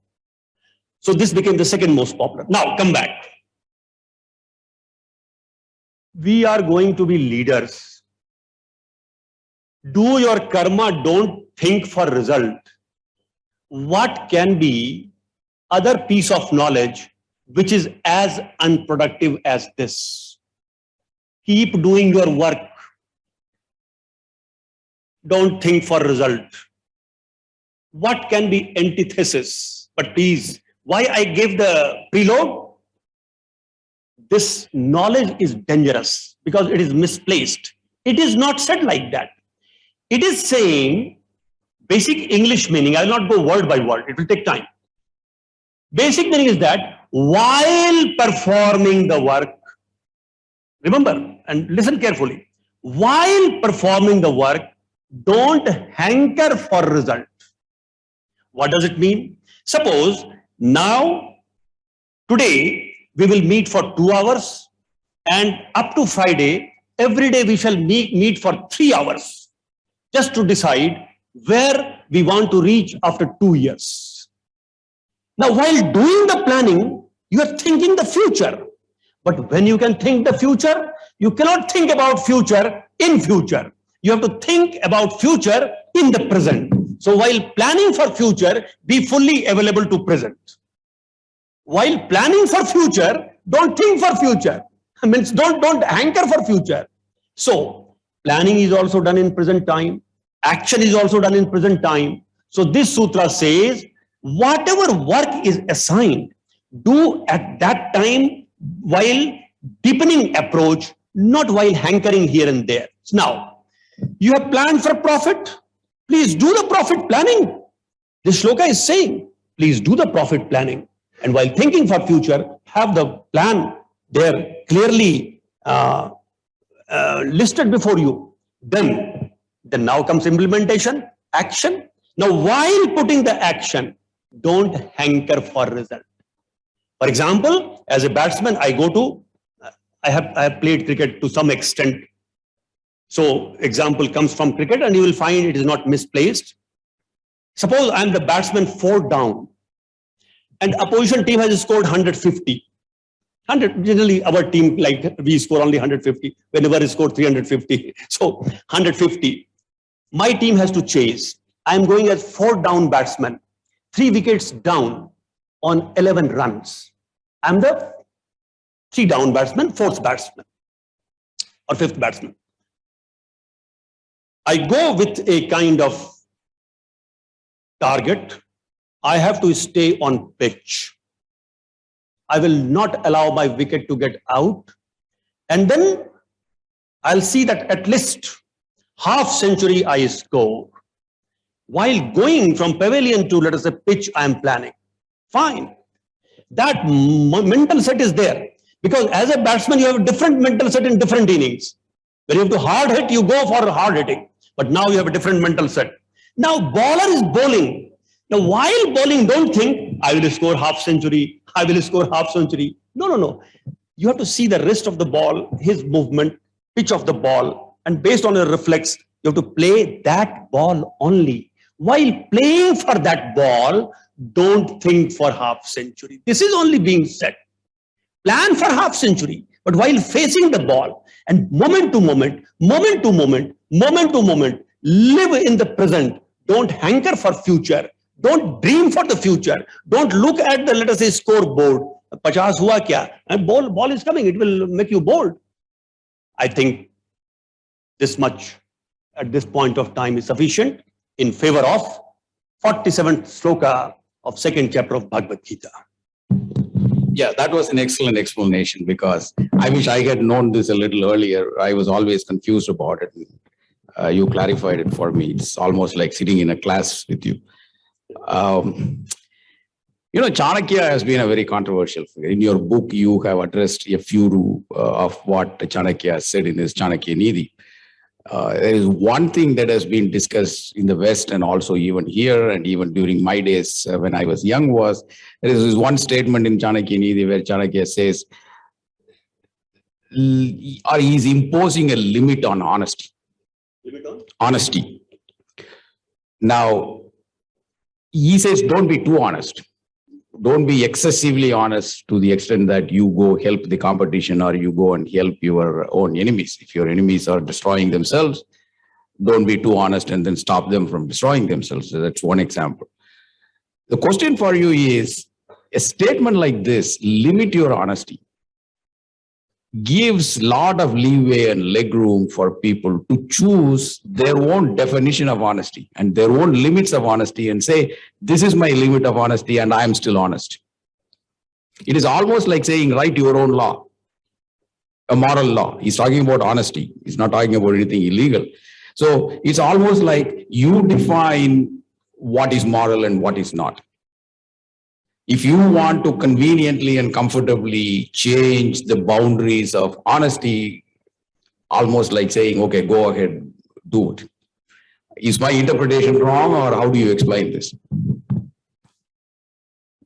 So this became the second most popular. Now come back. We are going to be leaders. Do your karma, don't think for result. What can be other piece of knowledge which is as unproductive as this? Keep doing your work. Don't think for result. What can be antithesis? But please, why I gave the preload? This knowledge is dangerous because it is misplaced. It is not said like that. It is saying basic English meaning. I will not go word by word. It will take time. Basic meaning is that while performing the work, remember and listen carefully, while performing the work, don't hanker for result. What does it mean? Suppose now, today, we will meet for 2 hours, and up to Friday, every day we shall meet for 3 hours, just to decide where we want to reach after 2 years. Now, while doing the planning, you are thinking the future. But when you can think the future, you cannot think about future in future. You have to think about future in the present. So while planning for future, be fully available to present. While planning for future, don't think for future. Means don't hanker for future. So planning is also done in present time. Action is also done in present time. So this sutra says, whatever work is assigned, do at that time while deepening approach, not while hankering here and there. Now, you have planned for profit. Please do the profit planning. This shloka is saying, please do the profit planning. And while thinking for future, have the plan there clearly listed before you. Then now comes implementation, action. Now, while putting the action, don't hanker for result. For example, as a batsman, I have played cricket to some extent. So example comes from cricket and you will find it is not misplaced. Suppose I am the batsman 4 down and opposition team has scored 150. 100, generally our team, like we score only 150, whenever we score 350. So 150. My team has to chase. I am going as 4 down batsman, 3 wickets down on 11 runs. I am the 3 down batsman, 4th batsman or 5th batsman. I go with a kind of target. I have to stay on pitch. I will not allow my wicket to get out. And then I'll see that at least half century I score. While going from pavilion to, let us say, pitch, I am planning. Fine. That mental set is there. Because as a batsman, you have a different mental set in different innings. When you have to hard hit, you go for hard hitting. But now you have a different mental set. Now bowler is bowling. Now while bowling, don't think, I will score half century, I will score half century. No. You have to see the wrist of the ball, his movement, pitch of the ball. And based on a reflex, you have to play that ball only. While playing for that ball, don't think for half century. This is only being said. Plan for half century, but while facing the ball and moment to moment, moment to moment, moment to moment, live in the present. Don't hanker for future. Don't dream for the future. Don't look at the, let us say, scoreboard. 50 hua kya? And ball is coming. It will make you bored. I think this much at this point of time is sufficient in favor of 47th sloka of 2nd chapter of Bhagavad Gita. Yeah, that was an excellent explanation because I wish I had known this a little earlier. I was always confused about it. You clarified it for me. It's almost like sitting in a class with you. Chanakya has been a very controversial figure. In your book, you have addressed a few of what Chanakya said in his Chanakya Nithi. There is one thing that has been discussed in the West and also even here and even during my days when I was young was, there is this one statement in Chanakya Nithi where Chanakya says, or he's imposing a limit on honesty. Limit on? Honesty. Now, he says, don't be too honest. Don't be excessively honest to the extent that you go help the competition or you go and help your own enemies. If your enemies are destroying themselves, don't be too honest and then stop them from destroying themselves. So that's one example. The question for you is, a statement like this, limit your honesty, gives a lot of leeway and legroom for people to choose their own definition of honesty and their own limits of honesty and say, this is my limit of honesty and I am still honest. It is almost like saying, write your own law, a moral law. He's talking about honesty. He's not talking about anything illegal. So it's almost like you define what is moral and what is not. If you want to conveniently and comfortably change the boundaries of honesty, almost like saying, okay, go ahead, do it. Is my interpretation wrong or how do you explain this?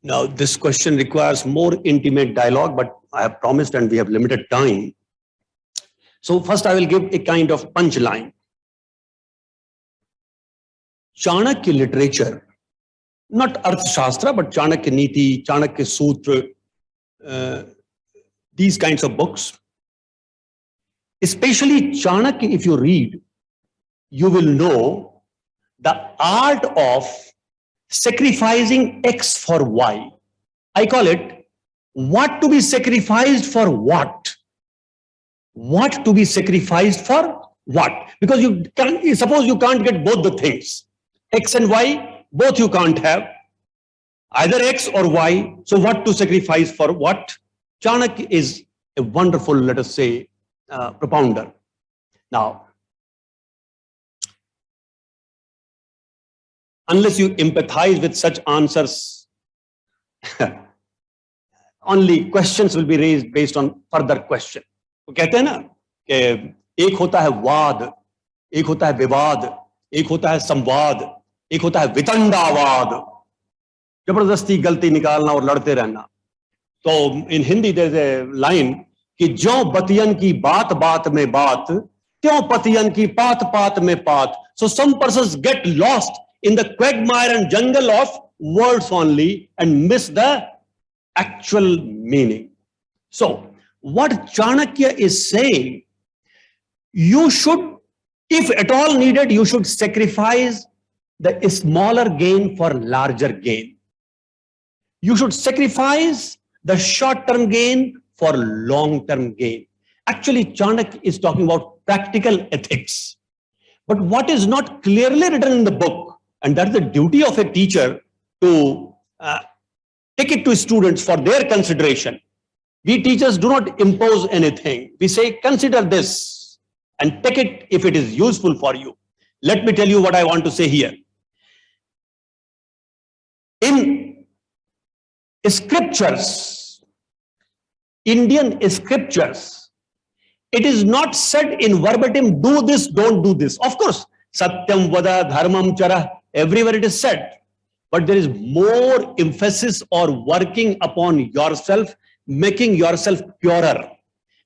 Now, this question requires more intimate dialogue, but I have promised and we have limited time. So first I will give a kind of punchline. Chanakya literature, not Arthashastra, but Chanakya Nithi, Chanakya Sutra, these kinds of books. Especially Chanakya, if you read, you will know the art of sacrificing X for Y. I call it what to be sacrificed for what. What to be sacrificed for what. Because you can't, suppose you can't get both the things. X and Y, both you can't have, either X or Y. So what to sacrifice for what? Chanakya is a wonderful, let us say, propounder. Now, unless you empathize with such answers, only questions will be raised based on further question. वो कहते हैं ना कि एक होता है वाद, एक होता है विवाद, एक होता है संवाद, एक होता है वितंडावाद, जबरदस्ती गलती निकालना और लड़ते रहना. तो in Hindi there is a line कि जो बतियन की बात बात में बात, त्यों पतियन की पात पात में पात. So some persons get lost in the quagmire and jungle of words only and miss the actual meaning. So what Chanakya is saying, you should, if at all needed, you should sacrifice the smaller gain for larger gain. You should sacrifice the short-term gain for long-term gain. Actually, Chanakya is talking about practical ethics. But what is not clearly written in the book, and that's the duty of a teacher to take it to students for their consideration. We teachers do not impose anything. We say, consider this and take it if it is useful for you. Let me tell you what I want to say here. In scriptures, Indian scriptures, it is not said in verbatim, do this, don't do this. Of course, satyam vada dharmam chara, everywhere it is said. But there is more emphasis or working upon yourself, making yourself purer.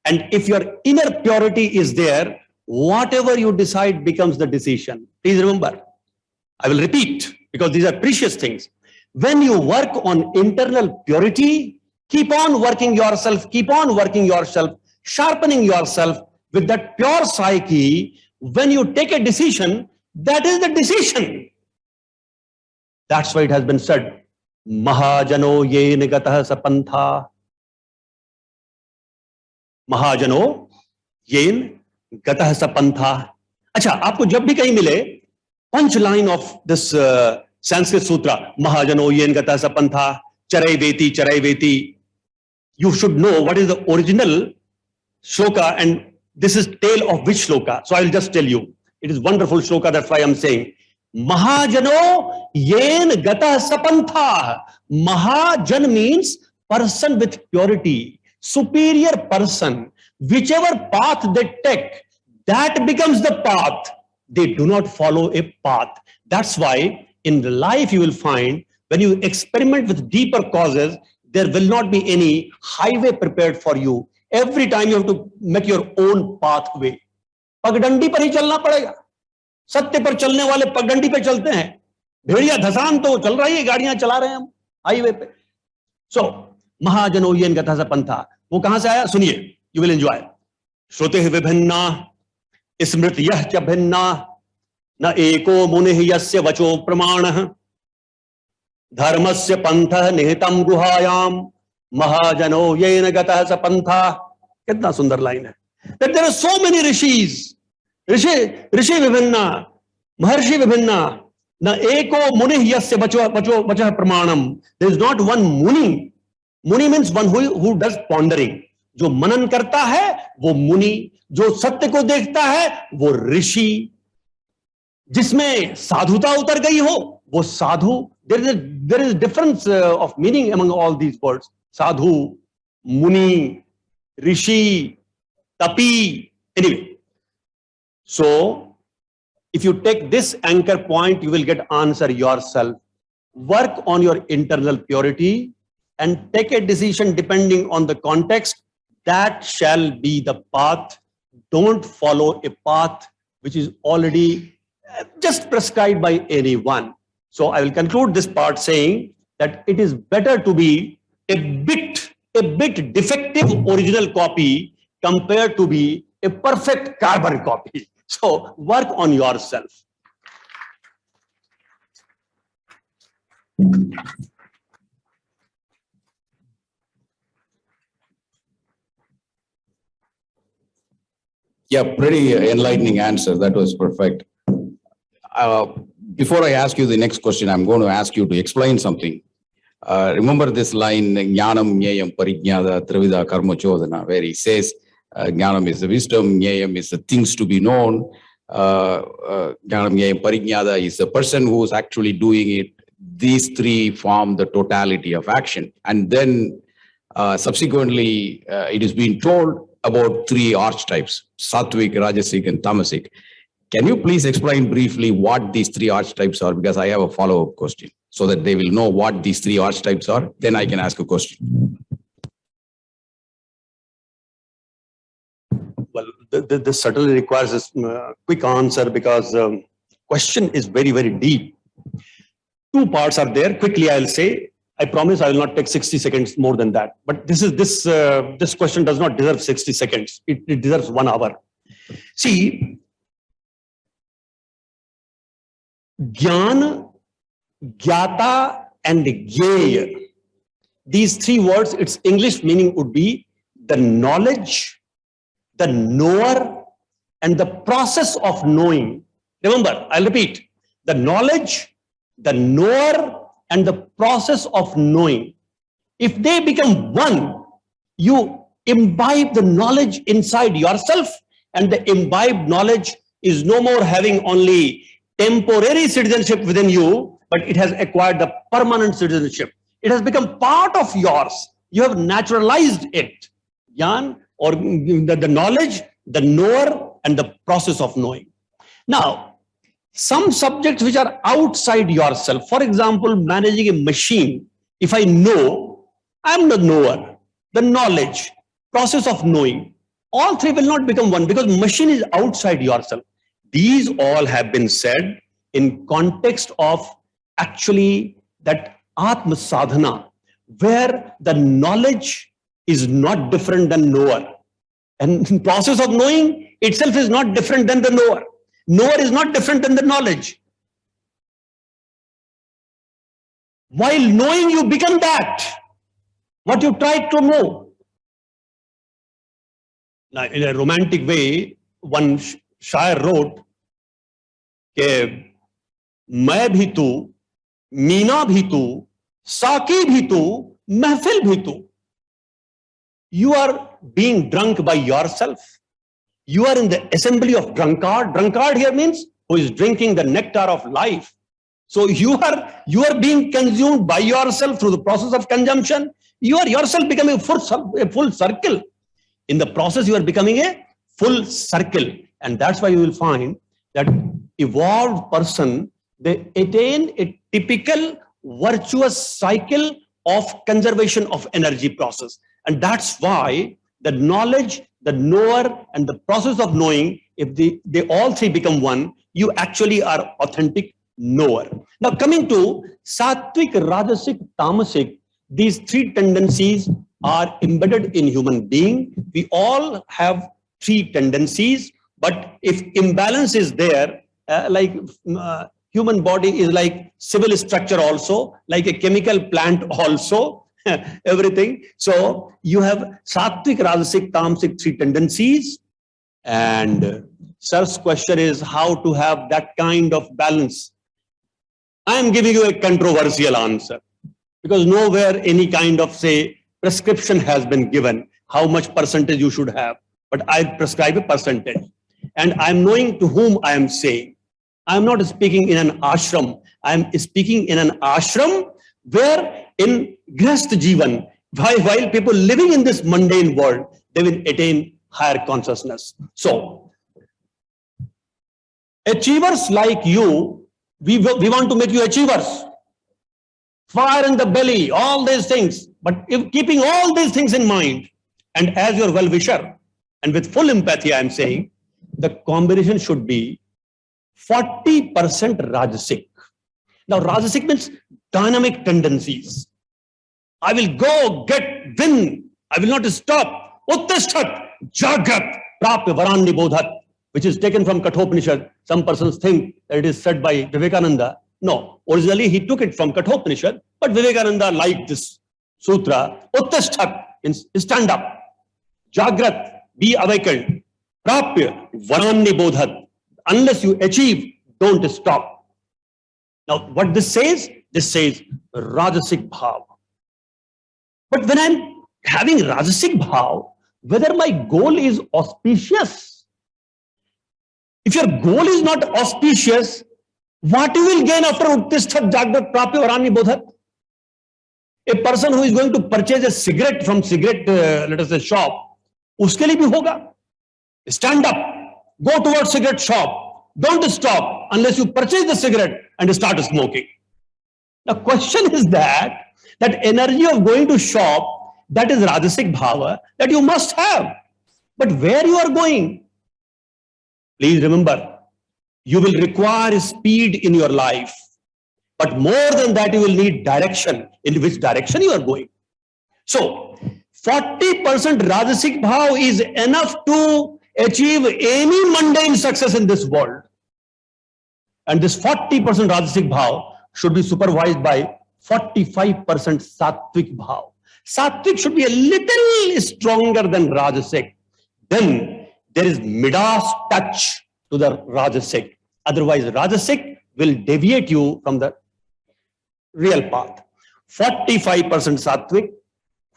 And if your inner purity is there, whatever you decide becomes the decision. Please remember, I will repeat because these are precious things. When you work on internal purity, keep on working yourself, sharpening yourself with that pure psyche. When you take a decision, that is the decision. That's why it has been said, Mahajano yen gatah sapantha. Mahajano yen gatah sapantha. Acha, aapko jab bhi kahin mile, punch line of this Sanskrit sutra, Mahajano yen gatah sapantha, charai veti. You should know what is the original shloka and this is tale of which shloka. So I will just tell you. It is wonderful shloka, that's why I am saying. Mahajano yen gatah sapantha. Mahajan means person with purity, superior person. Whichever path they take, that becomes the path. They do not follow a path. That's why in life you will find when you experiment with deeper causes, there will not be any highway prepared for you. Every time you have to make your own pathway. पगडंडी पर ही चलना पड़ेगा. सत्य पर चलने वाले पगडंडी पे चलते हैं. भेड़िया धसान तो चल रही है, गाड़ियां चला रहे हैं हम हाईवे पे. सो महाजनो येन गतः स पंथा, वो कहां से आया सुनिए, यू विल एंजॉय. श्रुतिः विभिन्ना स्मृतियः च भिन्ना न एको मुनिः यस्य वचो प्रमाणः धर्मस्य पंथः निहितं गुहायाम महाजनो येन गतः स पंथा. कितना सुंदर लाइन है. That there are so many rishis, rishi vivinna, maharshi vivinna, na eko muni yasya vachah pramanam. There is not one muni. Muni means one who does pondering. जो मनन करता है वो मुनि, जो सत्य को देखता है वो ऋषि, जिसमें साधुता उतर गई हो वो साधु. There is difference of meaning among all these words. Sadhu, muni, rishi, tapi. Anyway, so if you take this anchor point, you will get answer yourself. Work on your internal purity and take a decision depending on the context. That shall be the path. Don't follow a path which is already just prescribed by anyone. So I will conclude this part saying that it is better to be a bit defective original copy compared to be a perfect carbon copy. So work on yourself. Yeah, pretty enlightening answer. That was perfect. Before I ask you the next question, I'm going to ask you to explain something. Remember this line, Jnanam Nyayam Parijnada Trivida Karma Chodana, where he says, Jnanam is the wisdom, Nyayam is the things to be known, Jnanam Nyayam Parijnada is the person who's actually doing it. These three form the totality of action. And then subsequently, it is being told about three archetypes, Sattvic, Rajasic, and Tamasic. Can you please explain briefly what these three archetypes are? Because I have a follow-up question so that they will know what these three archetypes are. Then I can ask a question. Well, this certainly requires a quick answer because question is very, very deep. Two parts are there. Quickly, I'll say. I promise I will not take 60 seconds more than that. But this question does not deserve 60 seconds. It deserves 1 hour. See, Jnana, Gyata, and Gyeya. These 3 words, its English meaning would be the knowledge, the knower, and the process of knowing. Remember, I'll repeat, the knowledge, the knower, and the process of knowing. If they become one, you imbibe the knowledge inside yourself, and the imbibed knowledge is no more having only temporary citizenship within you, but it has acquired the permanent citizenship. It has become part of yours. You have naturalized it. Jnana, or the knowledge, the knower, and the process of knowing. Now, some subjects which are outside yourself, for example, managing a machine, if I know, I'm the knower, the knowledge, process of knowing, all 3 will not become one because machine is outside yourself. These all have been said in context of actually that Atma Sadhana, where the knowledge is not different than knower. And process of knowing itself is not different than the knower. Knower is not different than the knowledge. While knowing, you become that, what you tried to know. Now, in a romantic way, one शायर wrote कि मैं भी तू, मीना भी तू, साकी भी तू, महफिल भी तू. You are being drunk by yourself. You are in the assembly of drunkard. Drunkard here means who is drinking the nectar of life. So you are being consumed by yourself through the process of consumption. You are yourself becoming a full circle. In the process, you are becoming a full circle. And that's why you will find that evolved person, they attain a typical virtuous cycle of conservation of energy process. And that's why the knowledge, the knower, and the process of knowing, if they all 3 become one, you actually are authentic knower. Now coming to Sattvic, Rajasic, Tamasic, these 3 tendencies are embedded in human being. We all have 3 tendencies, but if imbalance is there, human body is like civil structure also, like a chemical plant also, everything. So you have Sattvic, Rajasic, Tamasic 3 tendencies. And sir's question is how to have that kind of balance. I am giving you a controversial answer because nowhere any kind of, say, prescription has been given how much percentage you should have. But I prescribe a percentage. And I'm knowing to whom I am saying. I'm not speaking in an ashram. I'm speaking in an ashram where in Grihast Jivan, while people living in this mundane world, they will attain higher consciousness. So, achievers like you, we want to make you achievers. Fire in the belly, all these things. But if keeping all these things in mind, and as your well-wisher, and with full empathy, I am saying, the combination should be 40% Rajasic. Now, Rajasic means dynamic tendencies. I will go, win. I will not stop. Uttishtat, Jagrat, Prapya Varanni Bodhat, which is taken from Kathopanishad. Some persons think that it is said by Vivekananda. No, originally he took it from Kathopanishad, but Vivekananda liked this sutra. Uttishtat means stand up. Jagrat, be awakened. Prapya Varanni Bodhat. Unless you achieve, don't stop. Now, what this says? This says Rajasic Bhav. But when I'm having Rajasic Bhav, whether my goal is auspicious, if your goal is not auspicious, what you will gain after Uttishtat Jagrat Prapya Varanni Bodhat? A person who is going to purchase a cigarette from cigarette, let us say, shop, uske liye bhi hoga. Stand up, go towards cigarette shop. Don't stop unless you purchase the cigarette and start smoking. The question is that energy of going to shop, that is Rajasic Bhava, that you must have. But where you are going? Please remember, you will require speed in your life. But more than that, you will need direction. In which direction you are going? So, 40% Rajasic Bhav is enough to achieve any mundane success in this world. And this 40% Rajasic Bhav should be supervised by 45% Sattvic Bhav. Sattvic should be a little stronger than Rajasic. Then there is Midas touch to the Rajasic. Otherwise, Rajasic will deviate you from the real path. 45% Sattvic,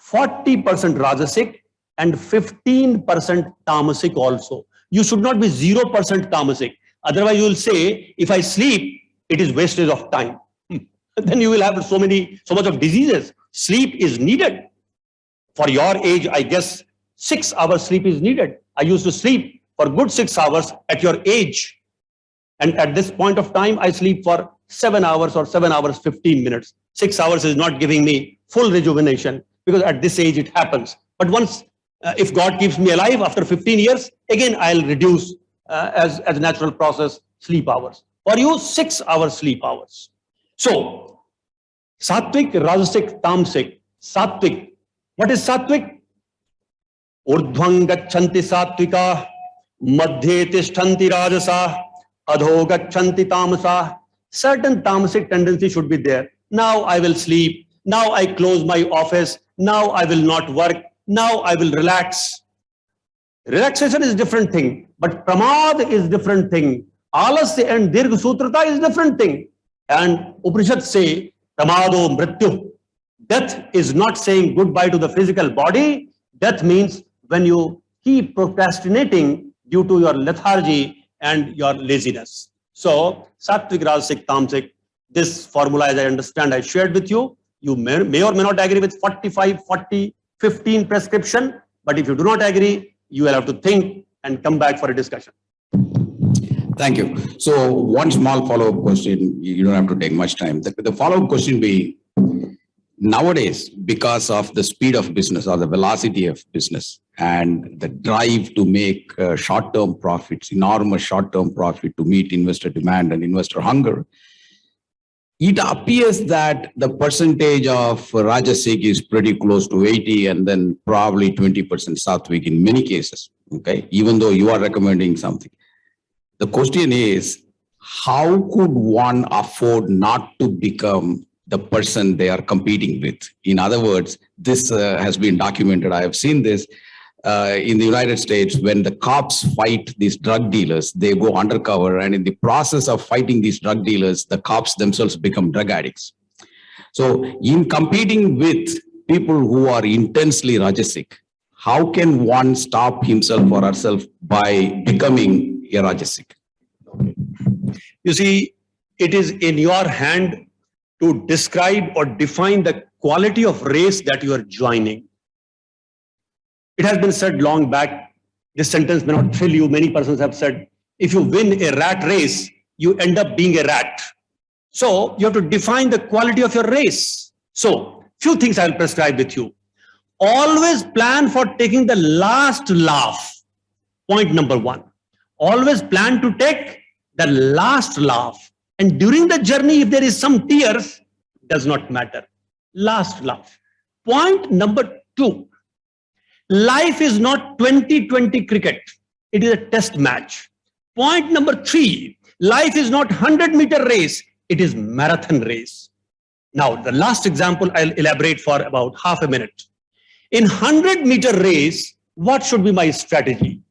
40% Rajasic, and 15% Tamasic also. You should not be 0% Tamasic. Otherwise, you will say, if I sleep, it is wastage of time. Then you will have so much of diseases. Sleep is needed. For your age, I guess 6 hours sleep is needed. I used to sleep for good 6 hours at your age. And at this point of time, I sleep for 7 hours or 7 hours, 15 minutes. 6 hours is not giving me full rejuvenation because at this age it happens. But once, if God keeps me alive after 15 years, again, I'll reduce as a natural process sleep hours. For you, 6 hours sleep hours. So, Sattvic, Rajasic, Tamasic. Sattvic. What is Sattvic? Urdhvam gachanti Sattvika, Madhye tishtanti Rajasa, Adho gachanti Tamasa. Certain Tamasic tendency should be there. Now I will sleep. Now I close my office. Now I will not work. Now I will relax. Relaxation is different thing, but pramad is different thing. Alasya and dirgha sutrata is different thing. And Upanishads say, pramado mrityu. Death is not saying goodbye to the physical body. Death means when you keep procrastinating due to your lethargy and your laziness. So, Sattvic, Rajasic, Tamasic, this formula, as I understand, I shared with you. You may or may not agree with 45, 40, 15 prescription. But if you do not agree, you will have to think and come back for a discussion. Thank you. So one small follow-up question, you don't have to take much time. The follow-up question be, nowadays, because of the speed of business or the velocity of business and the drive to make short-term profits, enormous short-term profit to meet investor demand and investor hunger, it appears that the percentage of Rajasic is pretty close to 80 and then probably 20% Sattvic in many cases, okay, even though you are recommending something. The question is, how could one afford not to become the person they are competing with? In other words, this has been documented. I have seen this in the United States. When the cops fight these drug dealers, they go undercover, and in the process of fighting these drug dealers, the cops themselves become drug addicts. So in competing with people who are intensely Rajasic, how can one stop himself or herself by becoming a Rajasic? You see, it is in your hand to describe or define the quality of race that you are joining. It has been said long back, this sentence may not thrill you. Many persons have said, if you win a rat race, you end up being a rat. So you have to define the quality of your race. So few things I will prescribe with you. Always plan for taking the last laugh. Point number 1. Always plan to take the last laugh. And during the journey, if there is some tears, does not matter. Last laugh. Point number 2. Life is not 20-20 cricket. It is a test match. Point number 3. Life is not 100-meter race. It is marathon race. Now, the last example I'll elaborate for about half a minute. In 100-meter race, what should be my strategy?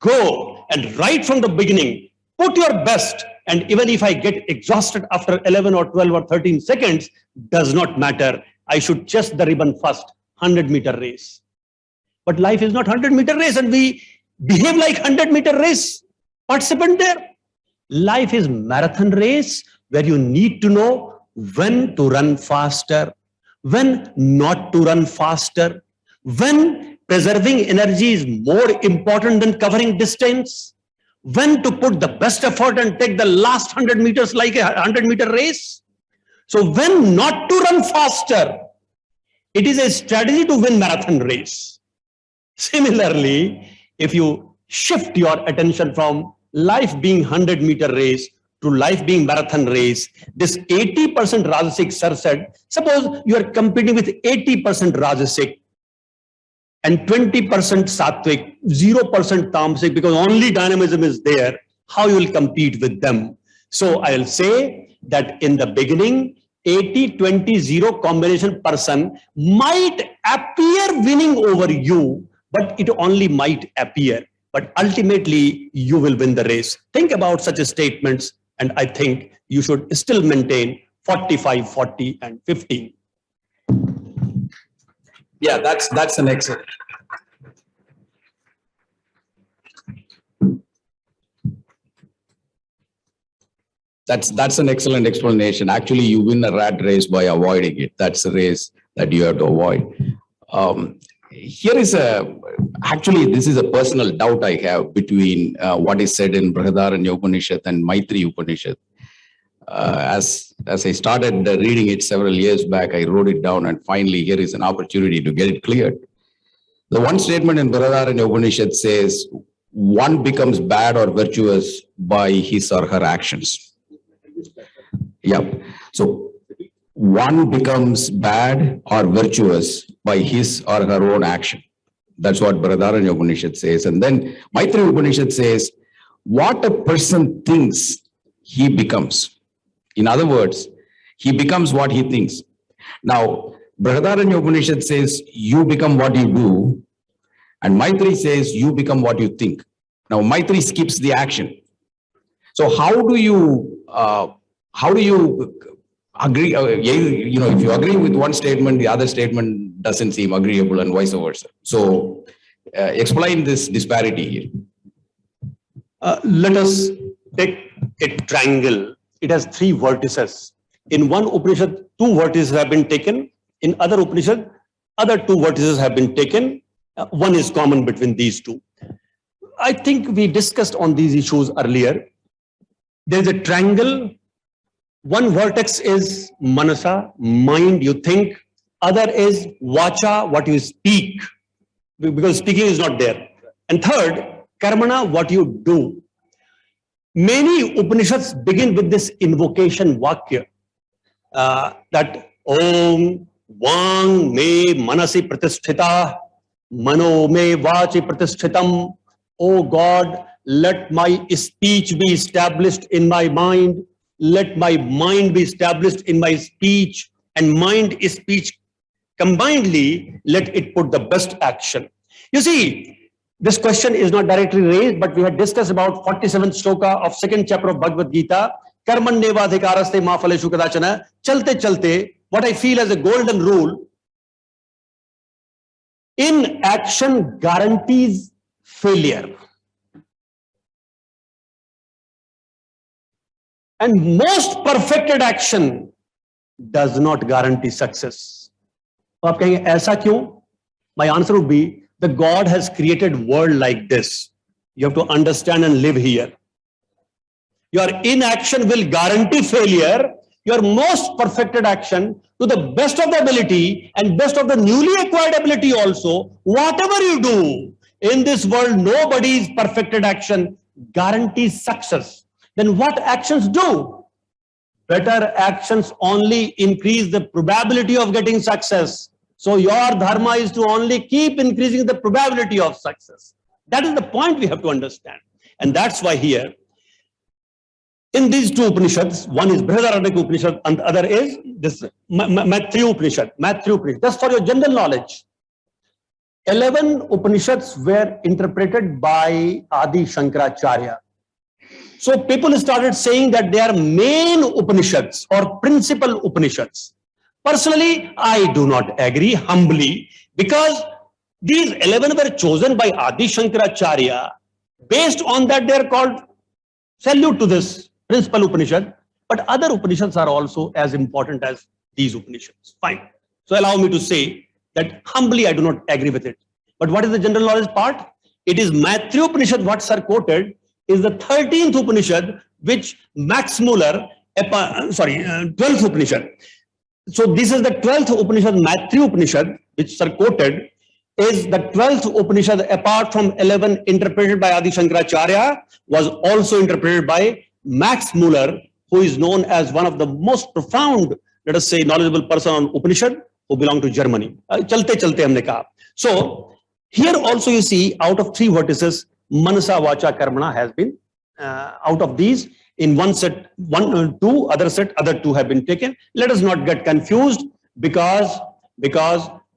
Go and right from the beginning, put your best. And even if I get exhausted after 11 or 12 or 13 seconds, does not matter. I should chase the ribbon first, 100-meter race. But life is not 100-meter race and we behave like 100-meter race participant there. Life is marathon race where you need to know when to run faster, when not to run faster, when preserving energy is more important than covering distance, when to put the best effort and take the last 100 meters like a 100-meter race. So when not to run faster, it is a strategy to win marathon race. Similarly, if you shift your attention from life being 100-meter race to life being marathon race, this 80% Rajasic, sir said, suppose you are competing with 80% Rajasic and 20% Sattvic, 0% Tamasic, because only dynamism is there, how you will compete with them? So I'll say that in the beginning, 80-20-0 combination person might appear winning over you, but it only might appear. But ultimately, you will win the race. Think about such statements, and I think you should still maintain 45, 40, and 15. Yeah, that's an excellent. That's an excellent explanation. Actually, you win a rat race by avoiding it. That's a race that you have to avoid. Actually, this is a personal doubt I have between what is said in Brihadaranya Upanishad and Maitri Upanishad. As I started reading it several years back, I wrote it down, and finally here is an opportunity to get it cleared. The one statement in Brihadaranya Upanishad says, one becomes bad or virtuous by his or her actions. Yeah. So one becomes bad or virtuous by his or her own action. That's what Brihadaranya Upanishad says. And then Maitri Upanishad says, what a person thinks, he becomes. In other words, he becomes what he thinks. Now, Brihadaranya Upanishad says, you become what you do. And Maitri says, you become what you think. Now, Maitri skips the action. So how do you agree? If you agree with one statement, the other statement doesn't seem agreeable, and vice versa. So explain this disparity here. Let us take a triangle. It has 3 vertices. In one Upanishad, 2 vertices have been taken. In other Upanishad, other 2 vertices have been taken. One is common between these 2. I think we discussed on these issues earlier. There is a triangle. One vertex is manasa, mind, you think. Other is vacha, what you speak, because speaking is not there. And third, karmana, what you do. Many Upanishads begin with this invocation vakya, that Om Vang me manasi pratisthita, mano me vachi pratishthitam. O God, let my speech be established in my mind. Let my mind be established in my speech, and mind is speech combinedly, let it put the best action. You see, this question is not directly raised, but we had discussed about 47th shloka of 2nd chapter of Bhagavad Gita. Karmanyevadhikaraste ma phaleshu kadachana. Chalte chalte, what I feel as a golden rule, inaction guarantees failure. And most perfected action does not guarantee success. So आप कहेंगे ऐसा क्यों? My answer would be, the God has created world like this. You have to understand and live here. Your inaction will guarantee failure. Your most perfected action, to the best of the ability and best of the newly acquired ability also, whatever you do in this world, nobody's perfected action guarantees success. Then what actions do? Better actions only increase the probability of getting success. So your dharma is to only keep increasing the probability of success. That is the point we have to understand. And that's why here, in these 2 Upanishads, one is Brihadaranya Upanishad and the other is this Maitri Upanishad. Just for your general knowledge, 11 Upanishads were interpreted by Adi Shankaracharya. So people started saying that they are main Upanishads or principal Upanishads. Personally, I do not agree, humbly, because these 11 were chosen by Adi Shankaracharya. Based on that, they are called, salute to this principal Upanishad, but other Upanishads are also as important as these Upanishads. Fine. So allow me to say that humbly I do not agree with it. But what is the general knowledge part? It is Maitri Upanishad, what sir quoted, is the 13th Upanishad, which Max Muller, 12th Upanishad. So this is the 12th Upanishad, Maitri Upanishad, which sir quoted. is the 12th Upanishad, apart from 11 interpreted by Adi Shankaracharya, was also interpreted by Max Muller, who is known as one of the most profound, let us say, knowledgeable person on Upanishad, who belonged to Germany. Chalte chalte humne kaha. So here also you see, out of 3 vertices, Manasa Vacha Karmana has been, out of these, in one set, 2, other set, other 2 have been taken. Let us not get confused, because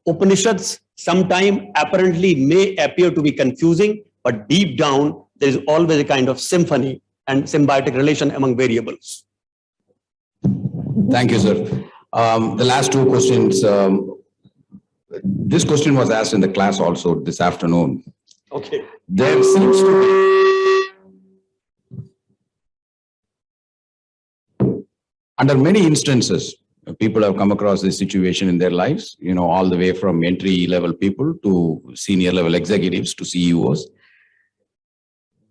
Upanishads sometimes apparently may appear to be confusing, but deep down there is always a kind of symphony and symbiotic relation among variables. Thank you, sir. The last 2 questions. This question was asked in the class also this afternoon. Okay. There seems to be, under many instances, people have come across this situation in their lives, all the way from entry level people to senior level executives to CEOs.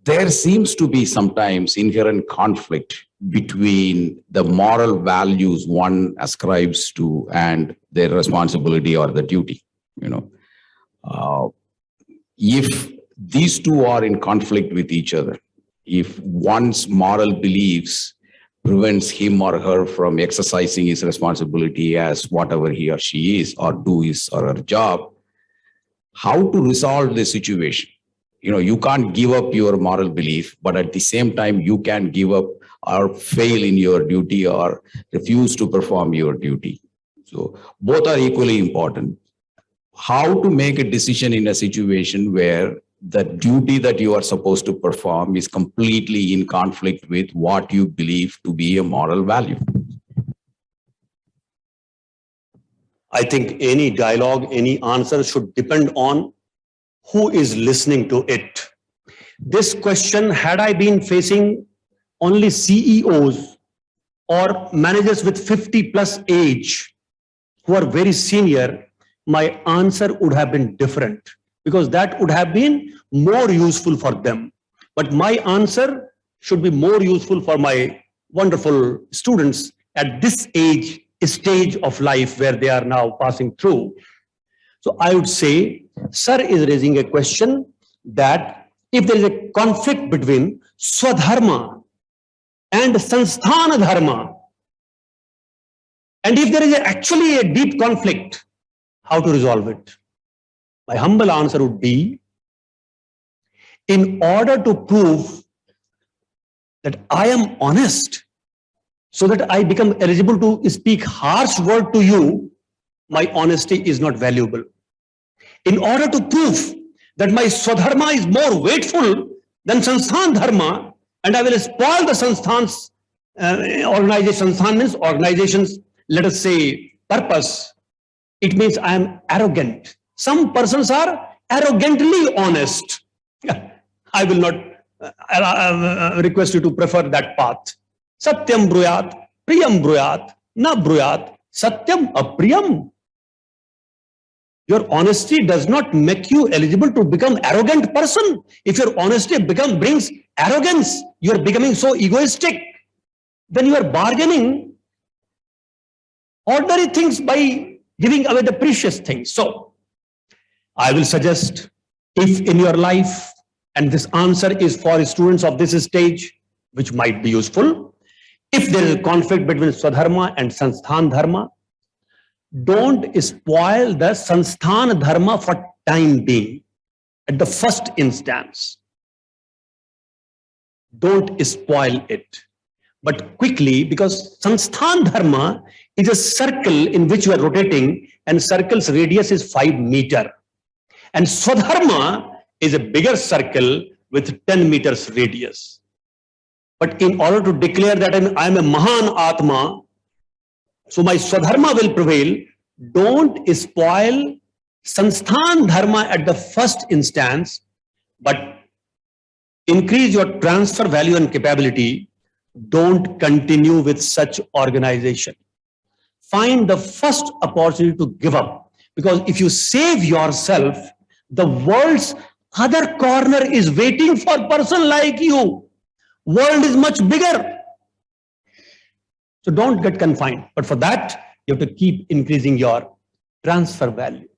There seems to be sometimes inherent conflict between the moral values one ascribes to and their responsibility or the duty. If these 2 are in conflict with each other, if one's moral beliefs prevents him or her from exercising his responsibility as whatever he or she is, or do his or her job, how to resolve this situation? You can't give up your moral belief, but at the same time, you can give up or fail in your duty or refuse to perform your duty. So both are equally important. How to make a decision in a situation where the duty that you are supposed to perform is completely in conflict with what you believe to be a moral value? I think any dialogue, any answer should depend on who is listening to it. This question, had I been facing only CEOs or managers with 50+ age who are very senior, my answer would have been different, because that would have been more useful for them. But my answer should be more useful for my wonderful students at this stage of life where they are now passing through. So I would say, sir is raising a question that if there is a conflict between Swadharma and Sansthan Dharma, and if there is actually a deep conflict, how to resolve it? My humble answer would be, in order to prove that I am honest, so that I become eligible to speak harsh word to you, my honesty is not valuable. In order to prove that my Swadharma is more weightful than Sansthan Dharma, and I will spoil the Sansthan's organization. Sansthan means organization's, let us say, purpose. It means I am arrogant. Some persons are arrogantly honest. I will not request you to prefer that path. Satyam bruyat, priyam bruyat, na bruyat, satyam apriyam. Your honesty does not make you eligible to become arrogant person. If your honesty brings arrogance, you are becoming so egoistic, then you are bargaining ordinary things by giving away the precious things. So I will suggest, if in your life, and this answer is for students of this stage, which might be useful, if there is a conflict between Swadharma and Sansthan Dharma, don't spoil the Sansthan Dharma for time being. At the first instance, don't spoil it. But quickly, because Sansthan Dharma is a circle in which you are rotating, and circle's radius is 5 meters. And Swadharma is a bigger circle with 10 meters radius. But in order to declare that I am a Mahan Atma, so my Swadharma will prevail, don't spoil Sansthan Dharma at the first instance, but increase your transfer value and capability. Don't continue with such organization. Find the first opportunity to give up, because if you save yourself, the world's other corner is waiting for a person like you. World is much bigger. So don't get confined. But for that, you have to keep increasing your transfer value.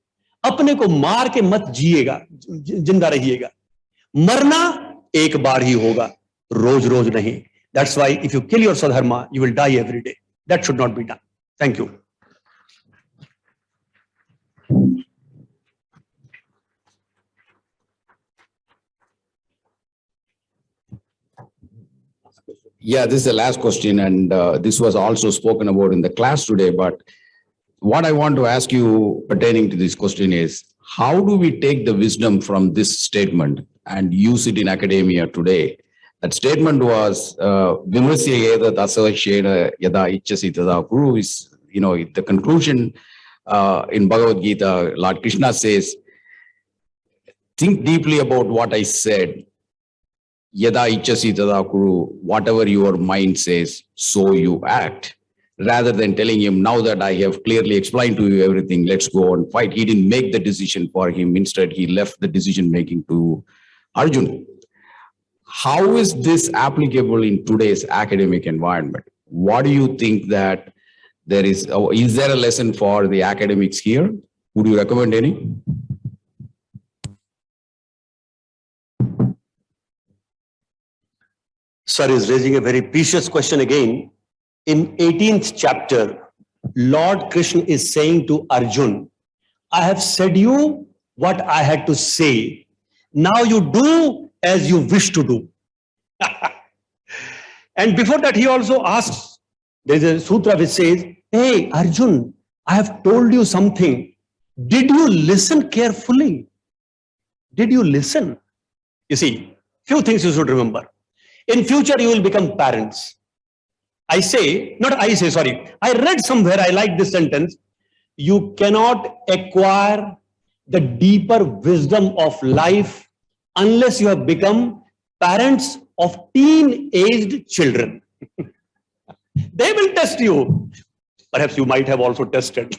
अपने को मार के मत जिएगा, जिंदा रहिएगा। मरना एक बार ही होगा, रोज रोज नहीं। That's why if you kill your Swadharma, you will die every day. That should not be done. Thank you. Yeah, this is the last question, and this was also spoken about in the class today. But what I want to ask you pertaining to this question is, how do we take the wisdom from this statement and use it in academia today? That statement was, Vimrasya edat asavashena yada ichchasi tada kuru is, the conclusion in Bhagavad Gita, Lord Krishna says, think deeply about what I said. Yada ichchasi tada kuru, whatever your mind says, so you act. Rather than telling him, now that I have clearly explained to you everything, let's go and fight. He didn't make the decision for him. Instead, he left the decision making to Arjuna. How is this applicable in today's academic environment? What do you think that there is there a lesson for the academics here? Would you recommend any? Sir is raising a very precious question again. In 18th chapter, Lord Krishna is saying to Arjuna, I have said you what I had to say. Now you do as you wish to do. And before that, he also asks, there is a sutra which says, hey, Arjuna, I have told you something. Did you listen carefully? Did you listen? You see, few things you should remember. In future, you will become parents. I read somewhere, I like this sentence. You cannot acquire the deeper wisdom of life unless you have become parents of teen-aged children. They will test you. Perhaps you might have also tested.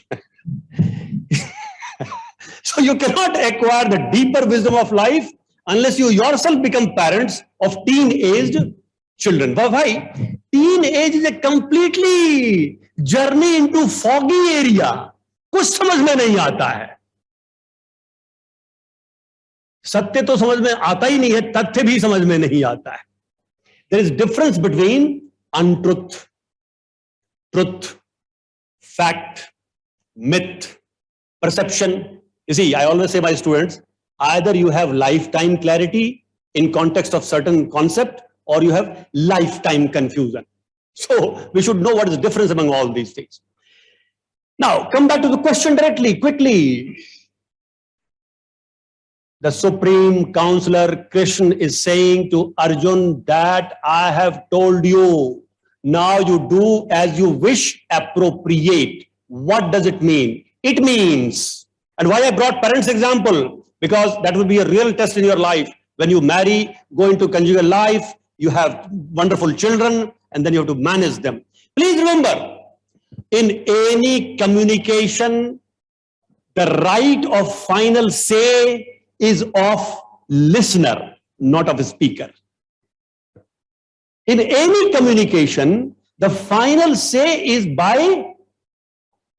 So you cannot acquire the deeper wisdom of life unless you yourself become parents of teen-aged children. Why? Teen-age is a completely journey into foggy area. कुछ समझ में नहीं आता है. सत्य तो समझ में आता ही नहीं है, तथ्य भी समझ में नहीं आता है. There is difference between untruth, truth, fact, myth, perception. You see, I always say my students, either you have lifetime clarity in context of certain concept, or you have lifetime confusion. So we should know what is the difference among all these things. Now, come back to the question directly, quickly. The Supreme Counselor Krishna is saying to Arjuna that I have told you, now you do as you wish, appropriate. What does it mean? It means, and why I brought parents example, because that will be a real test in your life. When you marry, go into conjugal life, you have wonderful children, and then you have to manage them. Please remember, in any communication, the right of final say is of listener, not of speaker. In any communication, the final say is by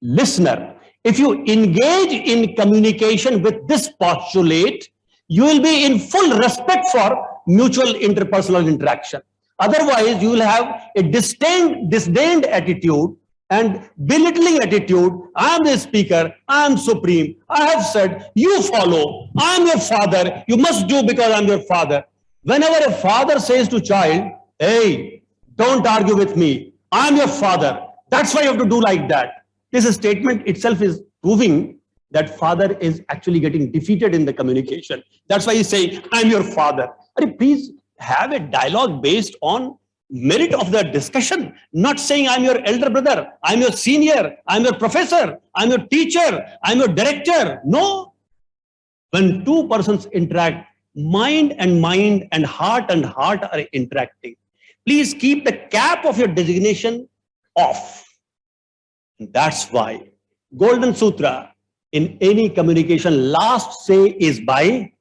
listener. If you engage in communication with this postulate, you will be in full respect for mutual interpersonal interaction. Otherwise, you will have a disdained attitude and belittling attitude. I am the speaker, I am supreme, I have said, you follow, I am your father, you must do because I am your father. Whenever a father says to child, hey, don't argue with me, I am your father, that's why you have to do like that. This statement itself is proving that father is actually getting defeated in the communication. That's why he's saying, I am your father. Please have a dialogue based on merit of the discussion, not saying I'm your elder brother, I'm your senior, I'm your professor, I'm your teacher, I'm your director. No. When two persons interact, mind and heart are interacting. Please keep the cap of your designation off. That's why Golden Sutra, in any communication, last say is by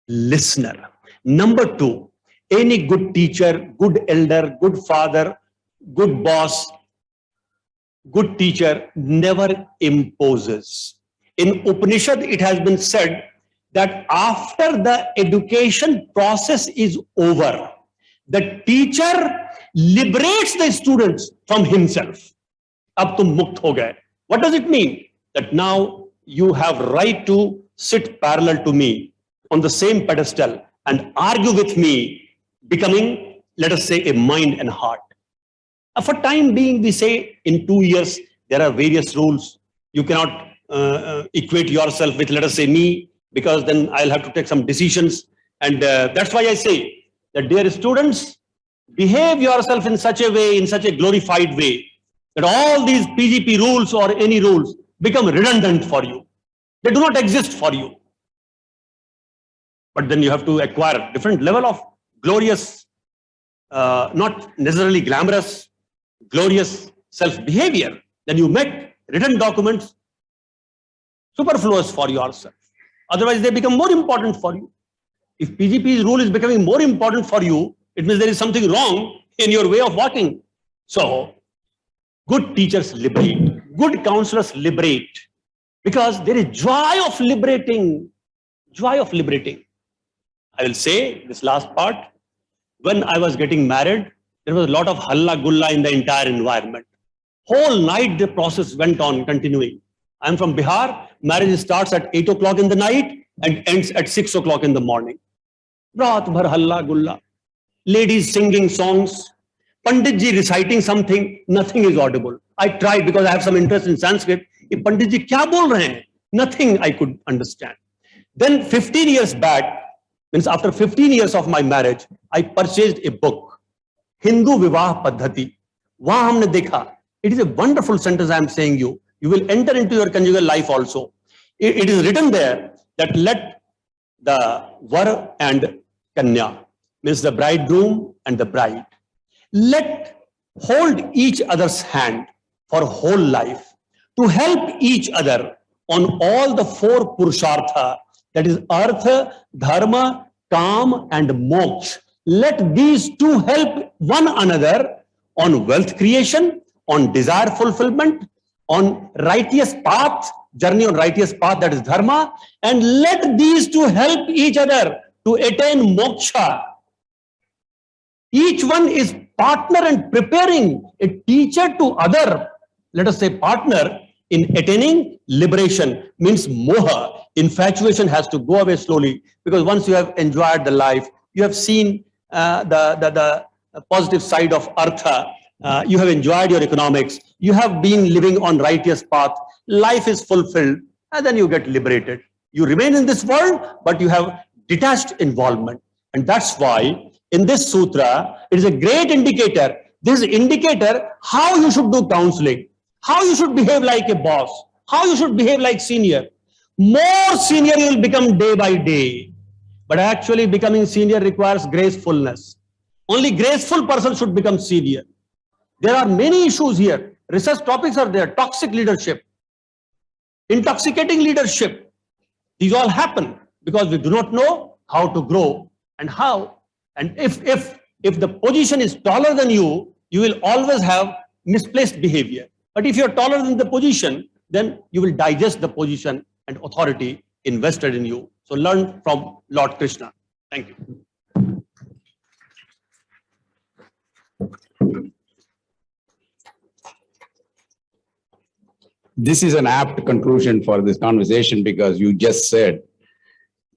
listener. Number two, any good teacher, good elder, good father, good boss, good teacher never imposes. In Upanishad, it has been said that after the education process is over, the teacher liberates the students from himself. Ab tum mukt ho gaye. What does it mean? That now you have right to sit parallel to me on the same pedestal and argue with me, becoming, let us say, a mind and heart. For time being, we say in 2 years, there are various rules. You cannot equate yourself with, let us say, me, because then I'll have to take some decisions. And that's why I say that, dear students, behave yourself in such a way, in such a glorified way, that all these PGP rules or any rules become redundant for you. They do not exist for you. But then you have to acquire different level of glorious, not necessarily glamorous, glorious self-behavior. Then you make written documents superfluous for yourself. Otherwise, they become more important for you. If PGP's rule is becoming more important for you, it means there is something wrong in your way of walking. So, good teachers liberate, good counselors liberate, because there is joy of liberating, joy of liberating. I will say this last part. When I was getting married, there was a lot of halla gulla in the entire environment. Whole night the process went on continuing. I'm from Bihar. Marriage starts at 8 o'clock in the night and ends at 6 o'clock in the morning. Raat bhar halla gulla. Ladies singing songs. Panditji reciting something. Nothing is audible. I tried because I have some interest in Sanskrit. Panditji kya bol rahe hain? Nothing I could understand. Then 15 years back, means after 15 years of my marriage, I purchased a book, Hindu Vivah Paddhati. Wahan humne dekha. It is a wonderful sentence I am saying you. You will enter into your conjugal life also. It is written there that let the Var and Kanya, means the bridegroom and the bride, let hold each other's hand for whole life to help each other on all the 4 Purushartha, that is Artha, Dharma, Kam and Moksha. Let these two help one another on wealth creation, on desire fulfillment, on righteous path, journey on righteous path, that is Dharma, and let these two help each other to attain Moksha. Each one is partner and preparing a teacher to other, let us say partner, in attaining liberation. Means moha, infatuation has to go away slowly, because once you have enjoyed the life, you have seen the positive side of artha, you have enjoyed your economics, you have been living on righteous path, life is fulfilled, and then you get liberated. You remain in this world, but you have detached involvement. And that's why in this sutra, it is a great indicator. This indicator how you should do counseling, how you should behave like a boss, how you should behave like senior. More senior you will become day by day. But actually becoming senior requires gracefulness. Only graceful person should become senior. There are many issues here. Research topics are there. Toxic leadership, intoxicating leadership. These all happen because we do not know how to grow and how. And if the position is taller than you, you will always have misplaced behavior. But if you're taller than the position, then you will digest the position and authority invested in you. So learn from Lord Krishna. Thank you. This is an apt conclusion for this conversation, because you just said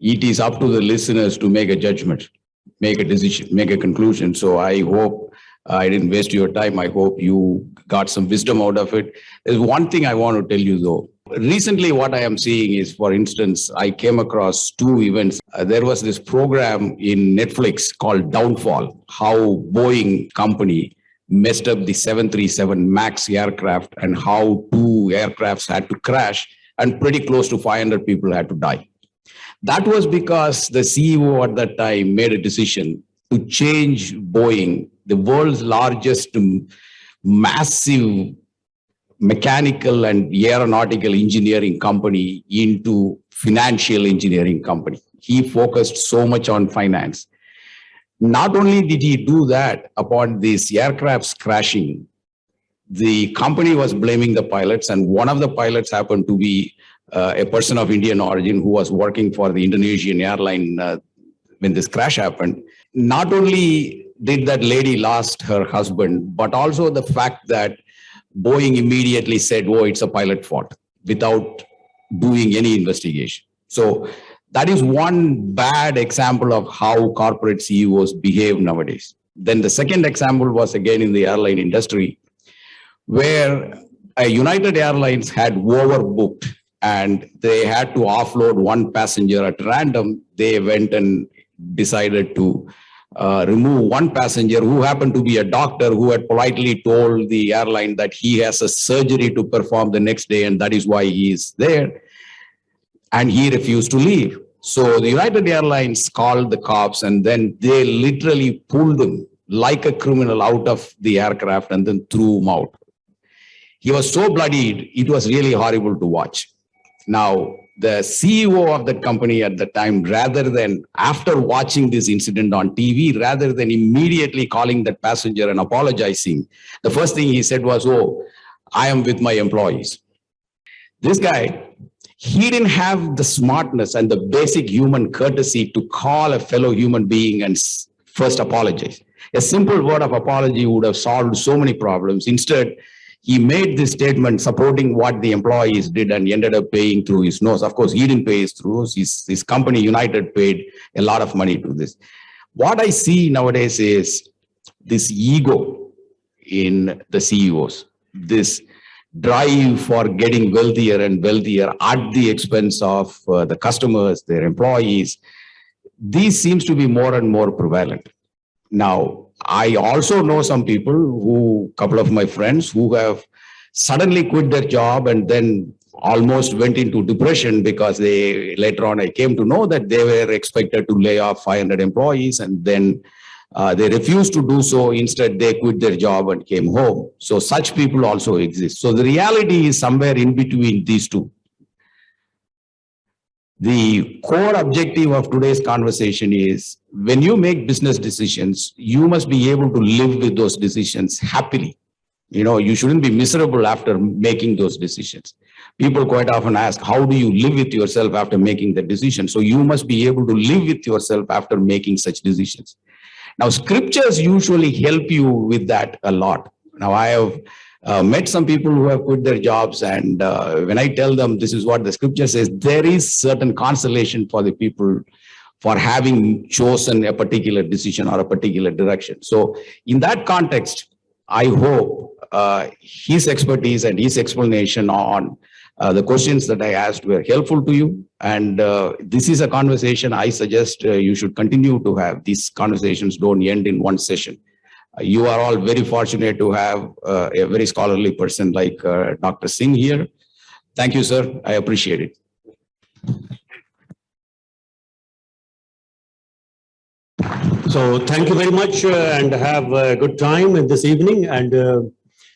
it is up to the listeners to make a judgment, make a decision, make a conclusion. So I hope I didn't waste your time. I hope you got some wisdom out of it. There's one thing I want to tell you though. Recently, what I am seeing is, for instance, I came across 2 events. There was this program in Netflix called Downfall, how Boeing company messed up the 737 MAX aircraft and how 2 aircrafts had to crash and pretty close to 500 people had to die. That was because the CEO at that time made a decision to change Boeing, the world's largest massive mechanical and aeronautical engineering company, into financial engineering company. He focused so much on finance. Not only did he do that, upon these aircrafts crashing, the company was blaming the pilots, and one of the pilots happened to be a person of Indian origin who was working for the Indonesian airline when this crash happened. Not only did that lady lost her husband, but also the fact that Boeing immediately said, oh, it's a pilot fault without doing any investigation. So that is one bad example of how corporate CEOs behave nowadays. Then the second example was again in the airline industry, where United Airlines had overbooked and they had to offload one passenger at random. They went and decided to remove one passenger who happened to be a doctor who had politely told the airline that he has a surgery to perform the next day and that is why he is there. And he refused to leave. So the United Airlines called the cops and then they literally pulled him like a criminal out of the aircraft and then threw him out. He was so bloodied, it was really horrible to watch. Now, the CEO of that company at the time, rather than after watching this incident on TV, rather than immediately calling that passenger and apologizing, the first thing he said was, oh, I am with my employees. This guy, he didn't have the smartness and the basic human courtesy to call a fellow human being and first apologize. A simple word of apology would have solved so many problems. Instead, he made this statement supporting what the employees did and ended up paying through his nose. Of course, he didn't pay his through nose. His company, United, paid a lot of money to this. What I see nowadays is this ego in the CEOs, this drive for getting wealthier and wealthier at the expense of the customers, their employees. These seems to be more and more prevalent. Now, I also know some people who, couple of my friends who have suddenly quit their job and then almost went into depression because they, later on I came to know that they were expected to lay off 500 employees and then they refused to do so. Instead, they quit their job and came home. So such people also exist. So the reality is somewhere in between these two. The core objective of today's conversation is when you make business decisions, you must be able to live with those decisions happily. You know, you shouldn't be miserable after making those decisions. People quite often ask, how do you live with yourself after making the decision? So you must be able to live with yourself after making such decisions. Now, scriptures usually help you with that a lot. Now, I have met some people who have quit their jobs, and when I tell them this is what the scripture says, there is certain consolation for the people for having chosen a particular decision or a particular direction. So in that context, I hope his expertise and his explanation on the questions that I asked were helpful to you. And this is a conversation I suggest you should continue to have. These conversations don't end in one session. You are all very fortunate to have a very scholarly person like Dr. Singh here. Thank you, sir. I appreciate it. So thank you very much and have a good time in this evening. And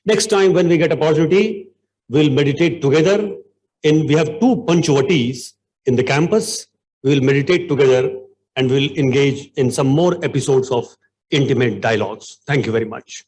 next time when we get opportunity, we'll meditate together. We have 2 Panchvatis in the campus. We'll meditate together and we'll engage in some more episodes of intimate dialogues. Thank you very much.